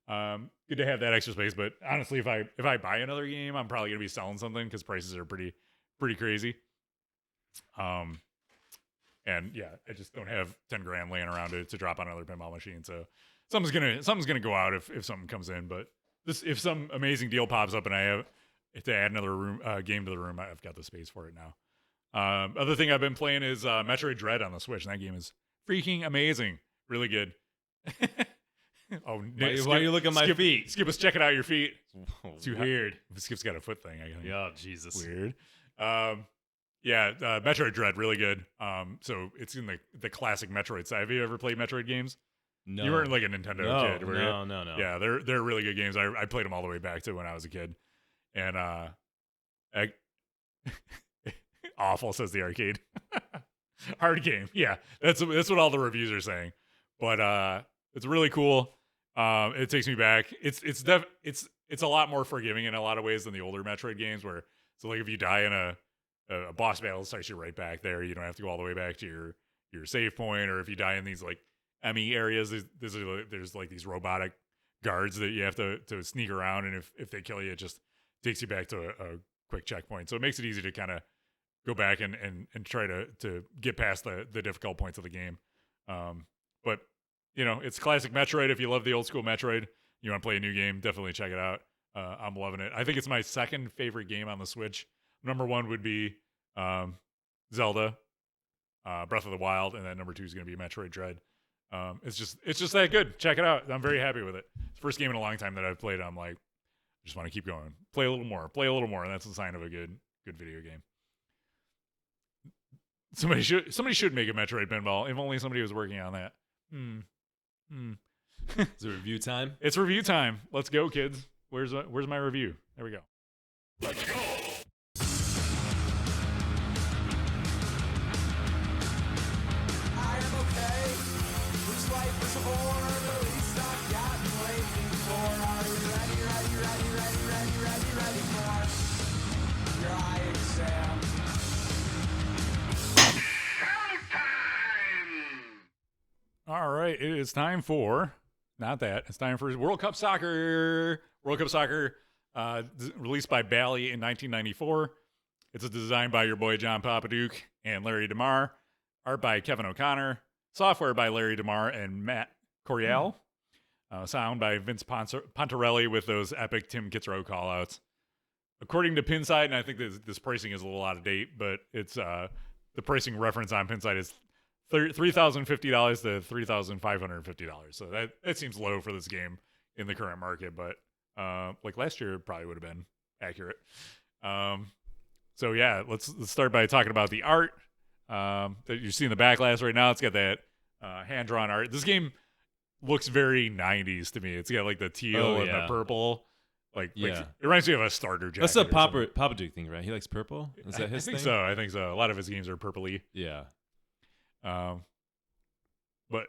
good to have that extra space. But honestly, if I buy another game, I'm probably going to be selling something, because prices are pretty crazy. And yeah, I just don't have $10,000 laying around to drop on another pinball machine. So something's gonna go out if something comes in. But if some amazing deal pops up and I have to add another game to the room, I've got the space for it now. Other thing I've been playing is Metroid Dread on the Switch, and that game is freaking amazing, really good. Oh,
why you look at my feet?
Skip was checking out your feet.
Too
Weird. Skip's got a foot thing. I think.
Oh, Jesus.
Weird. Metroid Dread, really good. So it's in the classic Metroid side. Have you ever played Metroid games?
No.
You weren't like a Nintendo kid, were you?
No.
Yeah, they're really good games. I played them all the way back to when I was a kid. And awful, says the arcade. Hard game. Yeah, that's what all the reviews are saying. But it's really cool. It takes me back. It's a lot more forgiving in a lot of ways than the older Metroid games. Where so like if you die in a boss battle, it starts you right back there. You don't have to go all the way back to your save point. Or if you die in these like ME areas, there's like these robotic guards that you have to sneak around, and if they kill you, it just takes you back to a quick checkpoint. So it makes it easy to kind of go back and try to get past the difficult points of the game. But it's classic Metroid. If you love the old school Metroid, you want to play a new game, definitely check it out. I'm loving it. I think it's my second favorite game on the Switch. Number one would be Zelda, Breath of the Wild, and then number two is going to be Metroid Dread. It's just that good. Check it out. I'm very happy with it. It's the first game in a long time that I've played. I'm like, I just want to keep going. Play a little more, and that's a sign of a good video game. Somebody should make a Metroid pinball. If only somebody was working on that.
Is it review time?
It's review time. Let's go, kids. Where's my review? There we go.
Let's go.
I am okay. Looks life is a bore. At least I've gotten laid before. Are you ready for your eye exam?
All right, it is time for it's time for World Cup Soccer. World Cup Soccer, released by Bally in 1994. It's designed by your boy John Papaduke and Larry DeMar. Art by Kevin O'Connor. Software by Larry DeMar and Matt Coriel. Sound by Vince Pontarelli with those epic Tim Kitzrow callouts. According to Pinside, and I think this pricing is a little out of date, but it's the pricing reference on Pinside is $3,050 to $3,550. So that seems low for this game in the current market, but like last year it probably would have been accurate. So yeah, let's start by talking about the art that you see in the back glass right now. It's got that hand-drawn art. This game looks very 90s to me. It's got like the teal and the purple. Like it reminds me of a starter jacket.
That's a Papaduke thing, right? He likes purple. Is that his thing?
I think so. A lot of his games are purpley.
Yeah.
But what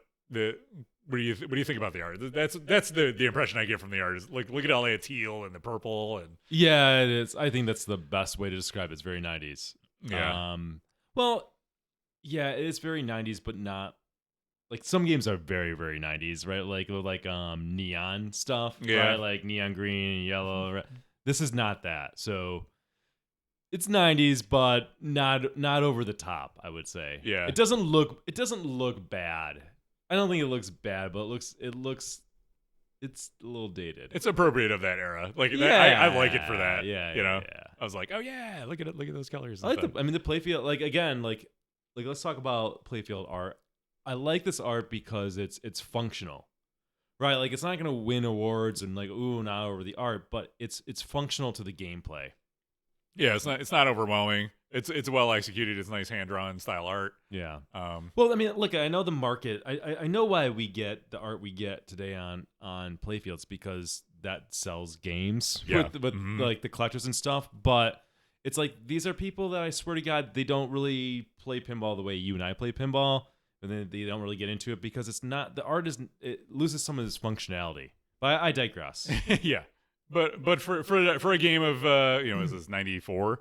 do you think about the art? That's the impression I get from the art. Is like, look at all that teal and the purple and
yeah, it is. I think that's the best way to describe it. It's very 90s.
Yeah.
Well, yeah, it is very 90s, but not like some games are very, very 90s, right? Like neon stuff, right? Like neon green, yellow. Right? This is not that. So it's 90s, but not over the top, I would say.
Yeah.
It doesn't look bad. I don't think it looks bad, but it's a little dated.
It's appropriate of that era. Like I like it for that. Yeah. Yeah. I was like, oh yeah, look at it, look at those colors.
I like the playfield. Like again, like let's talk about playfield art. I like this art because it's functional, right? Like it's not gonna win awards and like not over the art, but it's functional to the gameplay.
Yeah, it's not overwhelming. It's well executed. It's nice hand drawn style art.
Yeah. Well, I mean, look, I know the market. I know why we get the art we get today on playfields because that sells games with like the collectors and stuff. But it's like these are people that I swear to God they don't really play pinball the way you and I play pinball, and then they don't really get into it because it's not the art it loses some of its functionality. But I digress.
Yeah. But for a game of is this 94?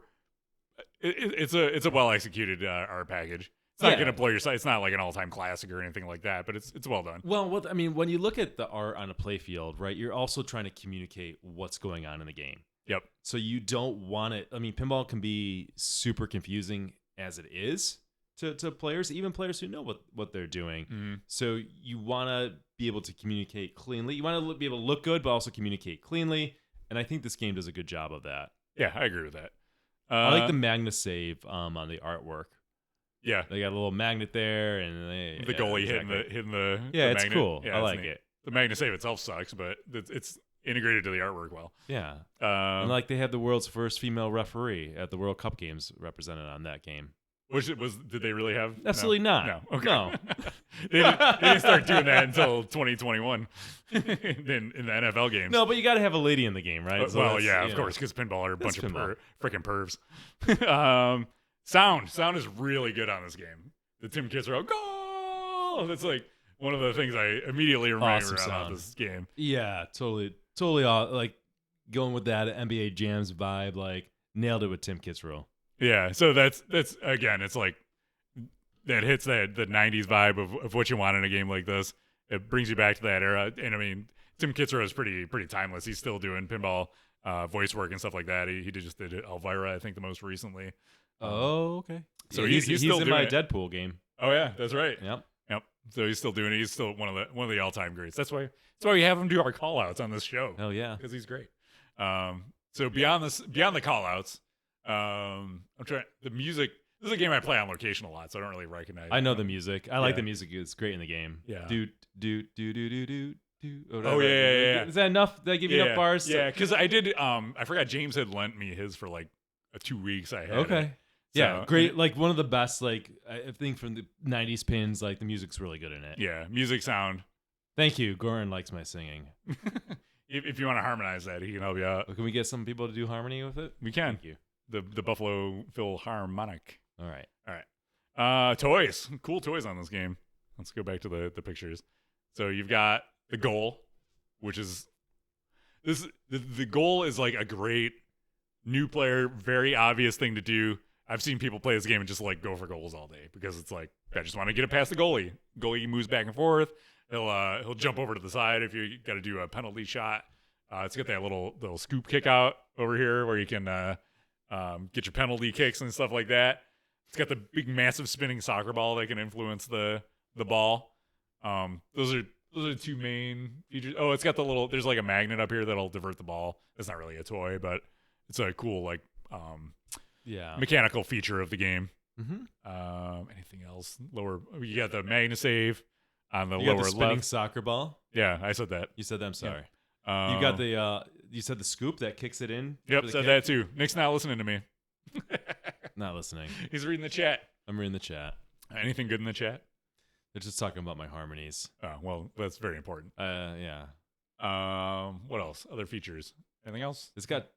It's a well executed art package. It's not going to blow your sight. It's not like an all time classic or anything like that. But it's well done.
Well, I mean, when you look at the art on a playfield, right, you're also trying to communicate what's going on in the game.
Yep.
So you don't want it. I mean, pinball can be super confusing as it is, to players, even players who know what they're doing. So you want to be able to communicate cleanly. You want to be able to look good, but also communicate cleanly. And I think this game does a good job of that.
Yeah, I agree with that.
I like the magnet save on the artwork.
Yeah,
They got a little magnet there, and
the goalie hitting the
yeah,
the
it's
magnet.
cool.
Yeah,
I
it's
like
neat.
it.
The magnet save itself sucks, but it's integrated to the artwork well.
Yeah, and like they had the world's first female referee at the World Cup games represented on that game.
Did they really have?
Absolutely not.
No. Okay.
No.
they didn't start doing that until 2021 in the NFL games.
No, but you got to have a lady in the game, right? So
well,
that's,
yeah,
you
of
know.
course, because pinball are a bunch of
pinball.
freaking pervs. Sound is really good on this game. The Tim Kitzrow goal. That's like one of the things I immediately remember
Awesome
about
sound.
this game.
Yeah, totally, like going with that NBA Jams vibe, like nailed it with Tim Kitzrow.
Yeah, so that's again, it's like that hits the 90s vibe of what you want in a game like this. It brings you back to that era, and I mean, Tim Kitzrow is pretty timeless. He's still doing pinball voice work and stuff like that. He just did Elvira, I think, the most recently.
Oh, okay.
So
Yeah,
he's still
in
doing
my
it.
Deadpool game.
Oh yeah, that's right.
Yep.
So he's still doing it. He's still one of the all-time greats. That's why we have him do our call-outs on this show.
Hell yeah.
Because he's great. So beyond the call-outs, I'm trying the music. This is a game I play on location a lot, so I don't really recognize.
I know the music. I like
Yeah.
the music. It's great in the game.
Yeah.
Do.
Oh, yeah.
Is that enough? Did I give you enough bars?
Yeah, because I did. I forgot James had lent me his for like 2 weeks. I had.
Okay.
it.
Yeah,
So-
great. Like one of the best. Like I think from the '90s pins. Like the music's really good in it.
Yeah, music sound.
Thank you. Goran likes my singing.
If you want to harmonize that, he can help you out.
Can we get some people to do harmony with it?
We can.
Thank you.
The Buffalo Philharmonic.
All right.
Toys. Cool toys on this game. Let's go back to the pictures. So you've got the goal, which is the goal is like a great new player, very obvious thing to do. I've seen people play this game and just like go for goals all day because it's like I just want to get it past the goalie. Goalie moves back and forth. He'll jump over to the side if you got to do a penalty shot. It's got that little scoop kick out over here where you can get your penalty kicks and stuff like that. It's got the big, massive spinning soccer ball that can influence the ball. Those are the two main features. Oh, it's got there's like a magnet up here that'll divert the ball. It's not really a toy, but it's a cool like mechanical feature of the game.
Mm-hmm.
Anything else? Lower, you got the magnet save on the
You got
lower
the spinning
left.
soccer ball.
Yeah, I said that.
You said that. I'm sorry.
Yeah.
You got the. You said the scoop that kicks it in.
Yep,
for the
said
kick?
that too. Nick's not listening to me.
Not listening.
He's reading the chat.
I'm reading the chat.
Anything good in the chat?
They're just talking about my harmonies.
Oh, well, that's very important.
Yeah.
What else? Other features? Anything else?
It's got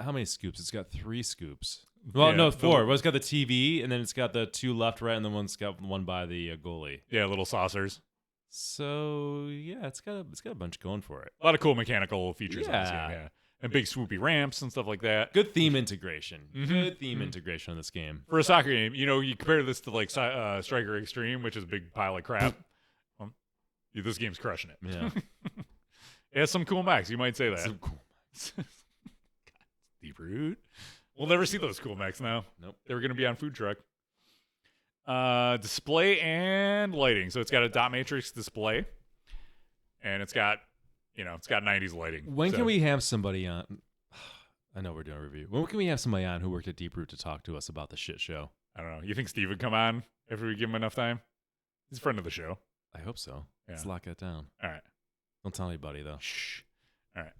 how many scoops? It's got 3 scoops. Well,
Yeah,
no, 4. Well, it's got the TV, and then it's got the 2 left, right, and then one's got one by the goalie.
Yeah, little saucers.
So yeah, it's got a bunch going for it.
A lot of cool mechanical features in this
Yeah.
game, yeah. And big swoopy ramps and stuff like that.
Good theme integration.
Mhm.
Good theme integration on this game.
For a soccer game, you compare this to like Striker Extreme, which is a big pile of crap. This game's crushing it.
Yeah.
It has some cool mechs. You might say that.
Some cool.
Deeproot. We'll never see those cool mechs now.
Nope.
They were going to be on food truck. Display and lighting. So it's got a dot matrix display, and it's got 90s lighting.
When
So-
can we have somebody on? I know we're doing a review. When can we have somebody on who worked at Deeproot to talk to us about the shit show?
I don't know. You think Steve would come on if we give him enough time? He's a friend of the show.
I hope so.
Yeah.
Let's lock that down.
All right.
Don't tell anybody though.
Shh. All right.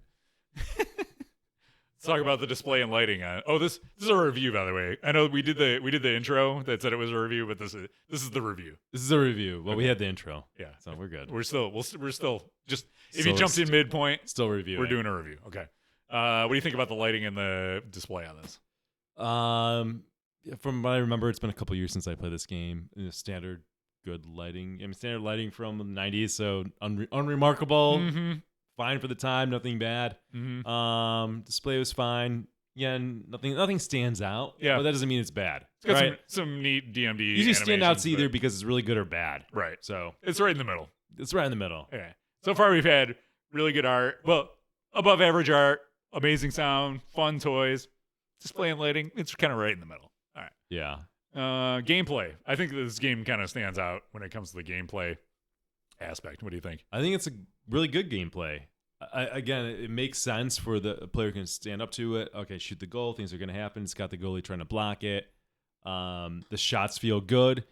Let's talk about the display and lighting. This is a review, by the way. I know we did the intro that said it was a review, but this is the review.
This is a review. Well, we
Okay.
had the intro,
Yeah.
so we're good.
We're still just if
So
you jumped in midpoint,
Still reviewing.
we're doing a review. Okay. What do you think about the lighting and the display on this?
From what I remember, it's been a couple years since I played this game. Standard good lighting. Standard lighting from the '90s, so unremarkable.
Mm-hmm.
Fine for the time, nothing bad.
Mm-hmm.
Display was fine. Yeah, nothing stands out.
Yeah.
But that doesn't mean it's bad.
It's got
right?
some neat DMD.
Usually standouts
animations,
either
but-
because it's really good or bad.
right.
So
It's right in the middle.
it's right in the middle.
Okay. So far, we've had really good art. Well, above average art, amazing sound, fun toys, display and lighting. It's kind of right in the middle. All right.
Yeah.
Gameplay. I think this game kind of stands out when it comes to the gameplay aspect. What do you think?
I think it's a really good gameplay. Again, it makes sense for the player can stand up to it. Okay, shoot the goal. Things are going to happen. It's got the goalie trying to block it. The shots feel good.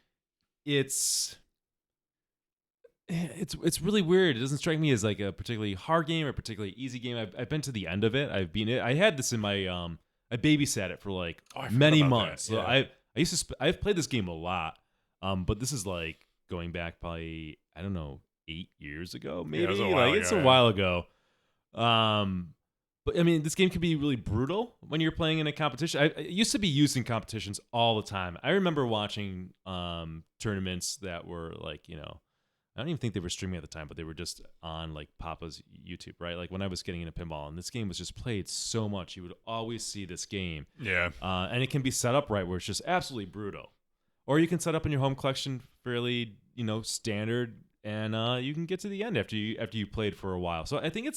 It's really weird. It doesn't strike me as like a particularly hard game or particularly easy game. I've been to the end of it. I've been it. I had this in my I babysat it for like many months.
Yeah.
So I've played this game a lot. But this is like going back probably, I don't know, 8 years ago, maybe.
Yeah, it was a while ago,
it's a while ago. But I mean, this game can be really brutal when you're playing in a competition. It used to be used in competitions all the time. I remember watching tournaments that were like, you know, I don't even think they were streaming at the time, but they were just on like Papa's YouTube, right? Like when I was getting into pinball, and this game was just played so much, you would always see this game.
Yeah.
And it can be set up right where it's just absolutely brutal. Or you can set up in your home collection fairly, you know, standard, and you can get to the end after you played for a while. So I think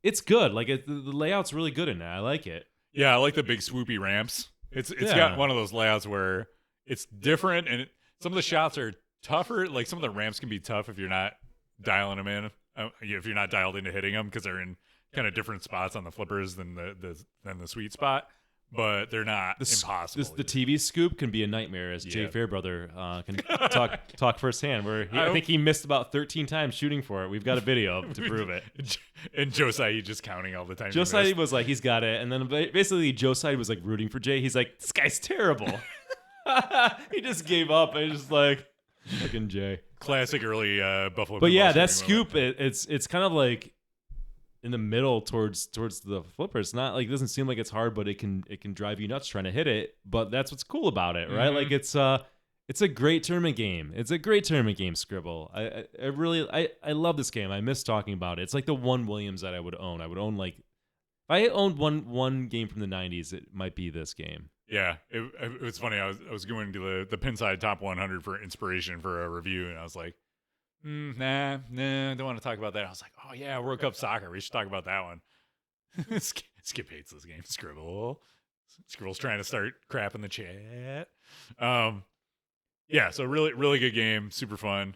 it's good. Like the layout's really good in it. I like it.
Yeah, I like the big swoopy ramps. It's got one of those layouts where it's different, and some of the shots are tougher. Like some of the ramps can be tough if you're not dialing them in. If you're not dialed into hitting them, because they're in kind of different spots on the flippers than the sweet spot. But they're not impossible.
The TV scoop can be a nightmare, as Jay Fairbrother can talk firsthand. Where I think he missed about 13 times shooting for it. We've got a video to prove it.
And Joe Said just counting all the time.
Joe Said was like, he's got it. And then basically Joe Said was like rooting for Jay. He's like, this guy's terrible. He just gave up. And just like, fucking Jay.
Classic early Buffalo.
But yeah, that scoop, it's kind of like in the middle towards the flipper. It's not like, it doesn't seem like it's hard, but it can drive you nuts trying to hit it. But that's what's cool about it, right? Like it's a great tournament game. It's a great tournament game, Scribble. I really love this game. I miss talking about it. It's like the one Williams that I would own. I would own like, if I owned one game from the 90s, it might be this game.
Yeah, it was funny. I was going to the Pinside Top 100 for inspiration for a review, and I was like, nah, don't want to talk about that. I was like, oh yeah, World Cup soccer. We should talk about that one. Skip hates this game. Scribble's trying to start crap in the chat. Yeah, so really good game, super fun.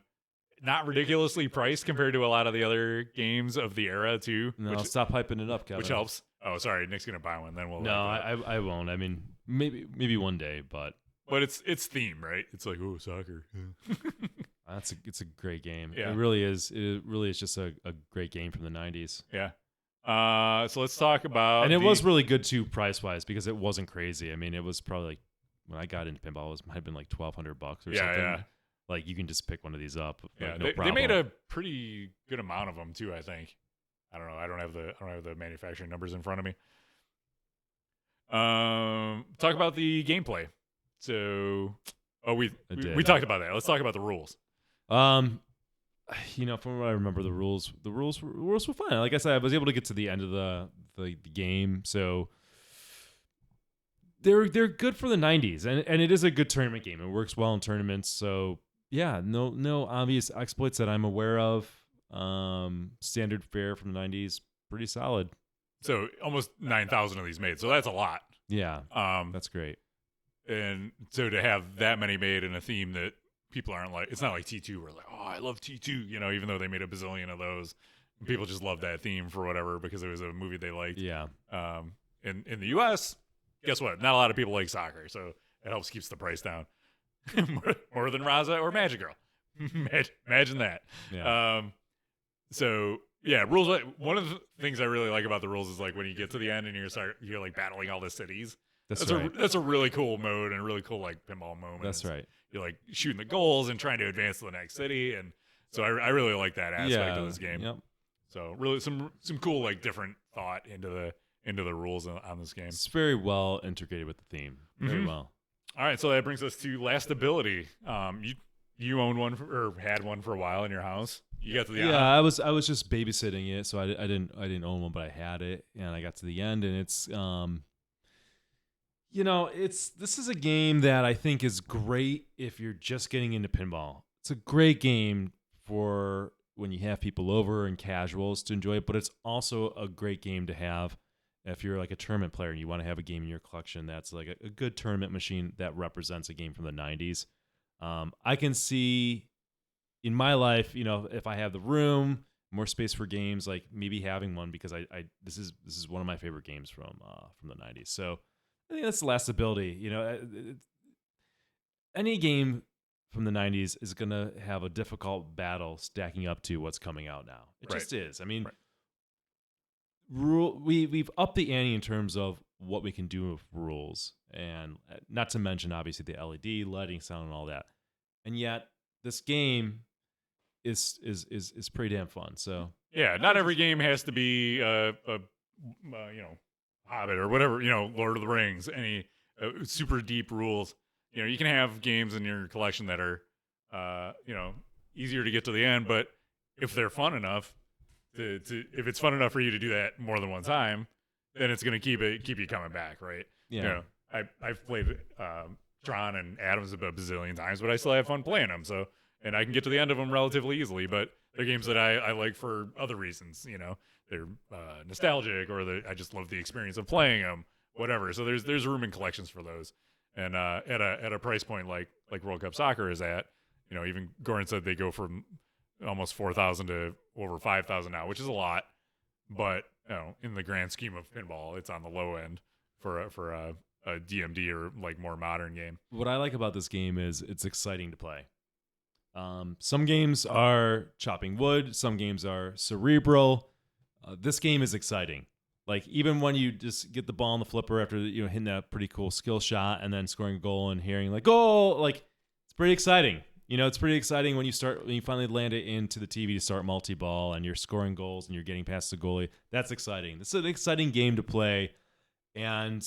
Not ridiculously priced compared to a lot of the other games of the era too.
No, stop hyping it up, Kevin.
Which helps. Oh, sorry, Nick's gonna buy one. Then we'll.
No, I won't. I mean, maybe one day, but
it's theme, right? It's like, oh, soccer.
It's a great game.
Yeah.
It really is. It really is just a great game from the 90s.
Yeah. So let's talk about.
And it was really good too, price wise, because it wasn't crazy. I mean, it was probably like, when I got into pinball, it might have been like $1,200 or something.
Yeah.
Like you can just pick one of these up.
Yeah,
like, no problem.
They made a pretty good amount of them too. I think. I don't know. I don't have the manufacturing numbers in front of me. Talk about the gameplay. So, we talked about that. Let's talk about the rules.
You know, from what I remember, the rules were fine. Like I said, I was able to get to the end of the game, so they're good for the 90s, and it is a good tournament game. It works well in tournaments. So yeah, no obvious exploits that I'm aware of. Standard fare from the 90s, pretty solid.
So almost 9,000 of these made. So that's a lot.
Yeah. That's great.
And so to have that many made in a theme that people aren't like, it's not like T2 where like, oh, I love T2, you know, even though they made a bazillion of those. People just love that theme for whatever because it was a movie they liked.
Yeah.
In the U.S., guess what? Not a lot of people like soccer, so it helps keeps the price down. more than Raza or Magic Girl. Imagine that.
Yeah.
So yeah, rules. One of the things I really like about the rules is like when you get to the end and you're like battling all the cities. That's right. That's a really cool mode and a really cool like pinball moment.
That's right.
You're like shooting the goals and trying to advance to the next city, and so I really like that aspect of this game.
Yep.
So really some cool like different thought into the rules on this game.
It's very well integrated with the theme. Very well.
All right, so that brings us to last ability. You owned one or had one for a while in your house. You got to the end.
I was just babysitting it, so I didn't own one, but I had it, and I got to the end, and it's this is a game that I think is great if you're just getting into pinball. It's a great game for when you have people over and casuals to enjoy it, but it's also a great game to have if you're like a tournament player and you want to have a game in your collection that's like a good tournament machine that represents a game from the 90s, I can see in my life, if I have the room, more space for games, like maybe having one, because this is one of my favorite games from the 90s. So I think that's the last ability. Any game from the 90s is going to have a difficult battle stacking up to what's coming out now. It just is. I mean, we've upped the ante in terms of what we can do with rules, and not to mention obviously the LED lighting, sound, and all that. And yet this game is pretty damn fun. So
yeah, not every game has to be Hobbit or whatever, Lord of the Rings, any super deep rules. You can have games in your collection that are easier to get to the end, but if they're fun enough if it's fun enough for you to do that more than one time, then it's going to keep you coming back, right?
Yeah.
I've played Tron and Atoms a bazillion times, but I still have fun playing them. So, and I can get to the end of them relatively easily, but they're games that I like for other reasons. They're nostalgic, or I just love the experience of playing them, whatever. So there's room in collections for those. And at a price point like World Cup Soccer is at, even Goran said they go from almost 4,000 to over 5,000 now, which is a lot. But in the grand scheme of pinball, it's on the low end for a DMD or like more modern game.
What I like about this game is it's exciting to play. Some games are chopping wood, some games are cerebral. This game is exciting. Like, even when you just get the ball on the flipper after hitting that pretty cool skill shot and then scoring a goal and hearing like goal, like, it's pretty exciting. It's pretty exciting when you finally land it into the TV to start multi-ball and you're scoring goals and you're getting past the goalie. That's exciting. This is an exciting game to play, and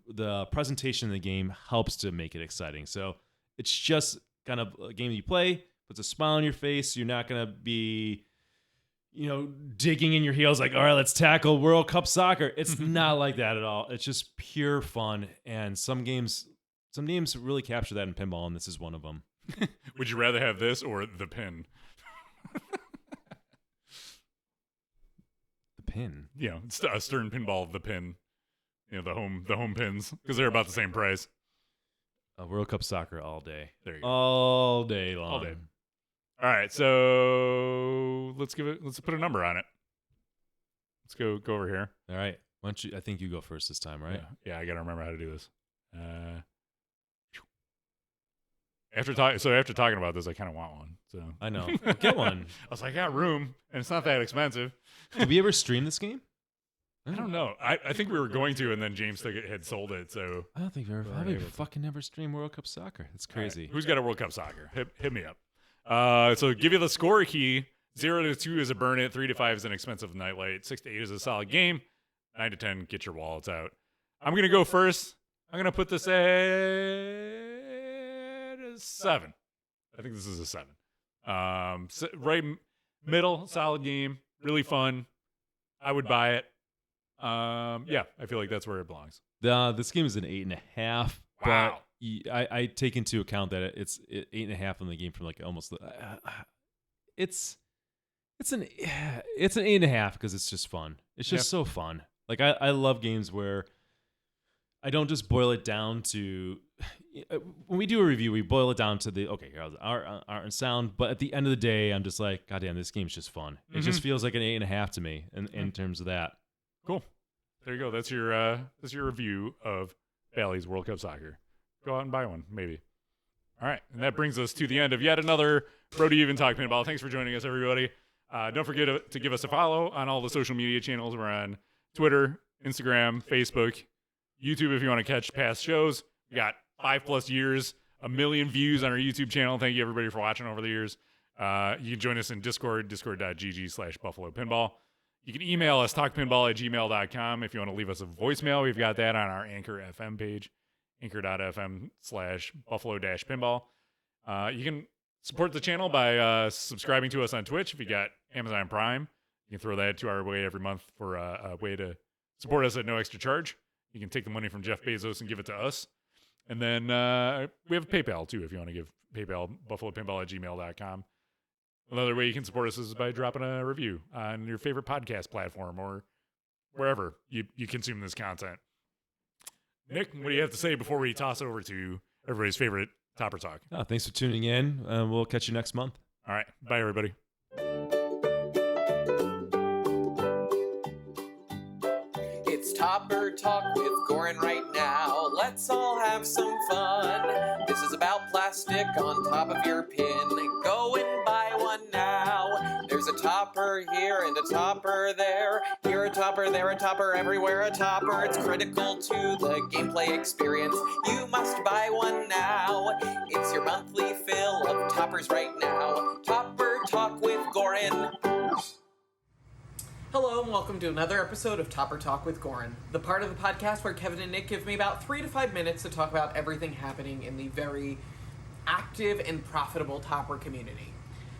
the presentation of the game helps to make it exciting. So it's just kind of a game that you play, puts a smile on your face. You're not going to be digging in your heels like, all right, let's tackle World Cup Soccer. It's not like that at all. It's just pure fun. And some games really capture that in pinball, and this is one of them.
Would you rather have this or the pin?
The pin?
A Stern pinball, the pin. The home pins, because they're about the same price.
World Cup Soccer all day.
There you go.
All day long.
All day. All right, so let's put a number on it. Let's go over here.
All right. Why don't you? I think you go first this time, right?
Yeah, I gotta remember how to do this. After talking about this, I kind of want one. So
I know. Get one.
I was like, I got room, and it's not that expensive.
Did we ever stream this game?
I don't know. I think we were going to, and then James had sold it. So
I don't think we ever fucking never streamed World Cup Soccer. That's crazy.
Right. Who's got a World Cup Soccer? Hit me up. So give you the score key. 0 to 2 is a burn it. 3 to 5 is an expensive nightlight. 6 to 8 is a solid game. 9 to 10, get your wallets out. I'm gonna go first. I'm gonna put this at a 7. I think this is a 7. Right middle, solid game, really fun. I would buy it. Yeah, I feel like that's where it belongs.
This game is an 8.5.
Wow.
But I take into account that it's 8.5 in the game from like almost. It's an 8.5 because it's just fun. It's just so fun. Like I love games where I don't just boil it down to. When we do a review, we boil it down to here's art and sound. But at the end of the day, I'm just like, God damn, this game's just fun. It just feels like an 8.5 to me in terms of that.
Cool. There you go. That's your review of Bally's World Cup Soccer. Go out and buy one, maybe. All right, and that brings us to the end of yet another Brody Even Talk Pinball. Thanks for joining us, everybody. Don't forget to give us a follow on all the social media channels. We're on Twitter, Instagram, Facebook, YouTube if you want to catch past shows. We got 5+ years, 1 million views on our YouTube channel. Thank you, everybody, for watching over the years. You can join us in Discord, discord.gg/Buffalo Pinball. You can email us, talkpinball@gmail.com. If you want to leave us a voicemail, we've got that on our Anchor FM page, anchor.fm/Buffalo-Pinball. You can support the channel by subscribing to us on Twitch. If you got Amazon Prime, you can throw that to our way every month for a way to support us at no extra charge. You can take the money from Jeff Bezos and give it to us. And then we have PayPal, too, if you want to give PayPal, buffalopinball@gmail.com. Another way you can support us is by dropping a review on your favorite podcast platform or wherever you consume this content. Nick, what do you have to say before we toss over to everybody's favorite Topper Talk?
Thanks for tuning in. We'll catch you next month.
All right. Bye, everybody.
It's Topper Talk with Goran right now. Let's all have some fun. This is about plastic on top of your pin. Go and buy one now. There's a topper here and a topper there. Here a topper, there a topper, everywhere a topper. It's critical to the gameplay experience. You must buy one now. It's your monthly fill of toppers right now. Topper Talk with Goran. Hello and welcome to another episode of Topper Talk with Goran, the part of the podcast where Kevin and Nick give me about 3 to 5 minutes to talk about everything happening in the very active and profitable Topper community.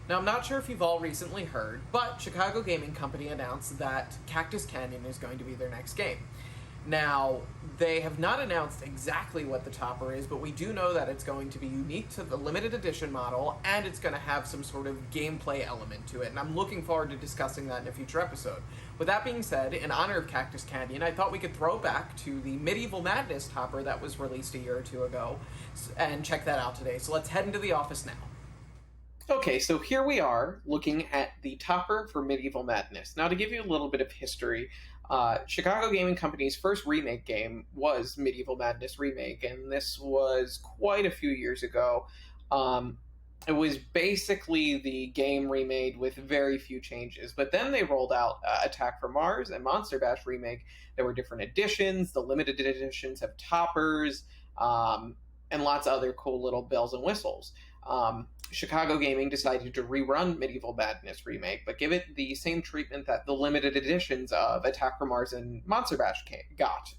Now, I'm not sure if you've all recently heard, but Chicago Gaming Company announced that Cactus Canyon is going to be their next game. Now, they have not announced exactly what the Topper is, but we do know that it's going to be unique to the limited edition model, and it's going to have some sort of gameplay element to it, and I'm looking forward to discussing that in a future episode. With that being said, in honor of Cactus Canyon, I thought we could throw back to the Medieval Madness Topper that was released a year or two ago, and check that out today. So let's head into the office now. Okay, so here we are looking at the Topper for Medieval Madness. Now, to give you a little bit of history, Chicago Gaming Company's first remake game was Medieval Madness Remake, and this was quite a few years ago. It was basically the game remade with very few changes, but then they rolled out Attack from Mars and Monster Bash Remake. There were different editions. The limited editions have toppers, and lots of other cool little bells and whistles. Chicago Gaming decided to rerun Medieval Madness Remake, but give it the same treatment that the limited editions of Attack from Mars and Monster Bash got.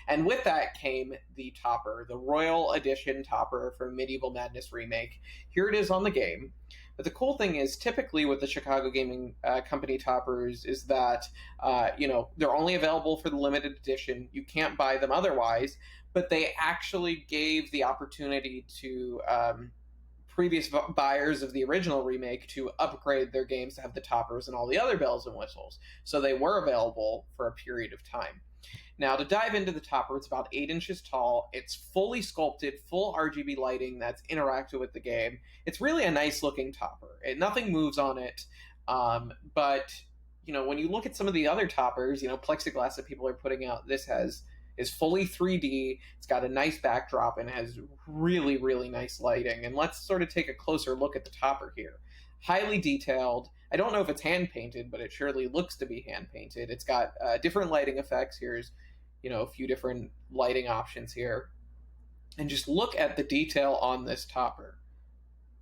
And with that came the Topper, the Royal Edition Topper for Medieval Madness Remake. Here it is on the game. But the cool thing is, typically with the Chicago Gaming Company Toppers is that, they're only available for the limited edition. You can't buy them otherwise, but they actually gave the opportunity to previous buyers of the original remake to upgrade their games to have the toppers and all the other bells and whistles. So they were available for a period of time. Now, to dive into the topper, it's about 8 inches tall. It's fully sculpted, full RGB lighting that's interactive with the game. It's really a nice looking topper. Nothing moves on it. But, when you look at some of the other toppers, plexiglass that people are putting out, this is fully 3D. It's got a nice backdrop and has really, really nice lighting. And let's sort of take a closer look at the topper here. Highly detailed. I don't know if it's hand-painted, but it surely looks to be hand-painted. It's got different lighting effects. Here's, a few different lighting options here. And just look at the detail on this topper.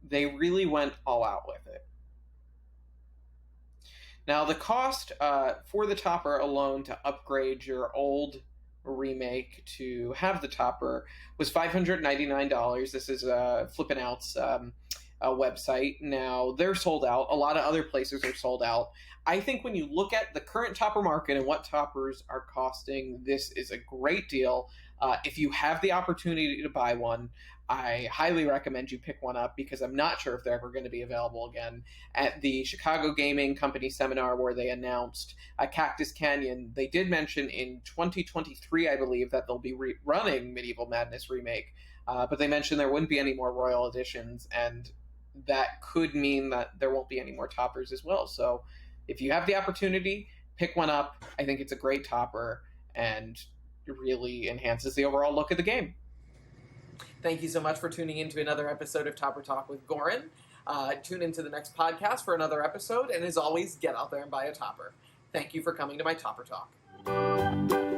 They really went all out with it. Now, the cost for the topper alone to upgrade your old remake to have the topper was $599. This is Flippin' Out's website. Now, they're sold out. A lot of other places are sold out. I think when you look at the current topper market and what toppers are costing, this is a great deal. If you have the opportunity to buy one, I highly recommend you pick one up because I'm not sure if they're ever going to be available again. At the Chicago Gaming Company seminar where they announced Cactus Canyon, they did mention in 2023, I believe, that they'll be running Medieval Madness Remake, but they mentioned there wouldn't be any more Royal Editions, and that could mean that there won't be any more toppers as well. So if you have the opportunity, pick one up. I think it's a great topper, and it really enhances the overall look of the game. Thank you so much for tuning in to another episode of Topper Talk with Goran. Tune into the next podcast for another episode, and as always, get out there and buy a topper. Thank you for coming to my Topper Talk.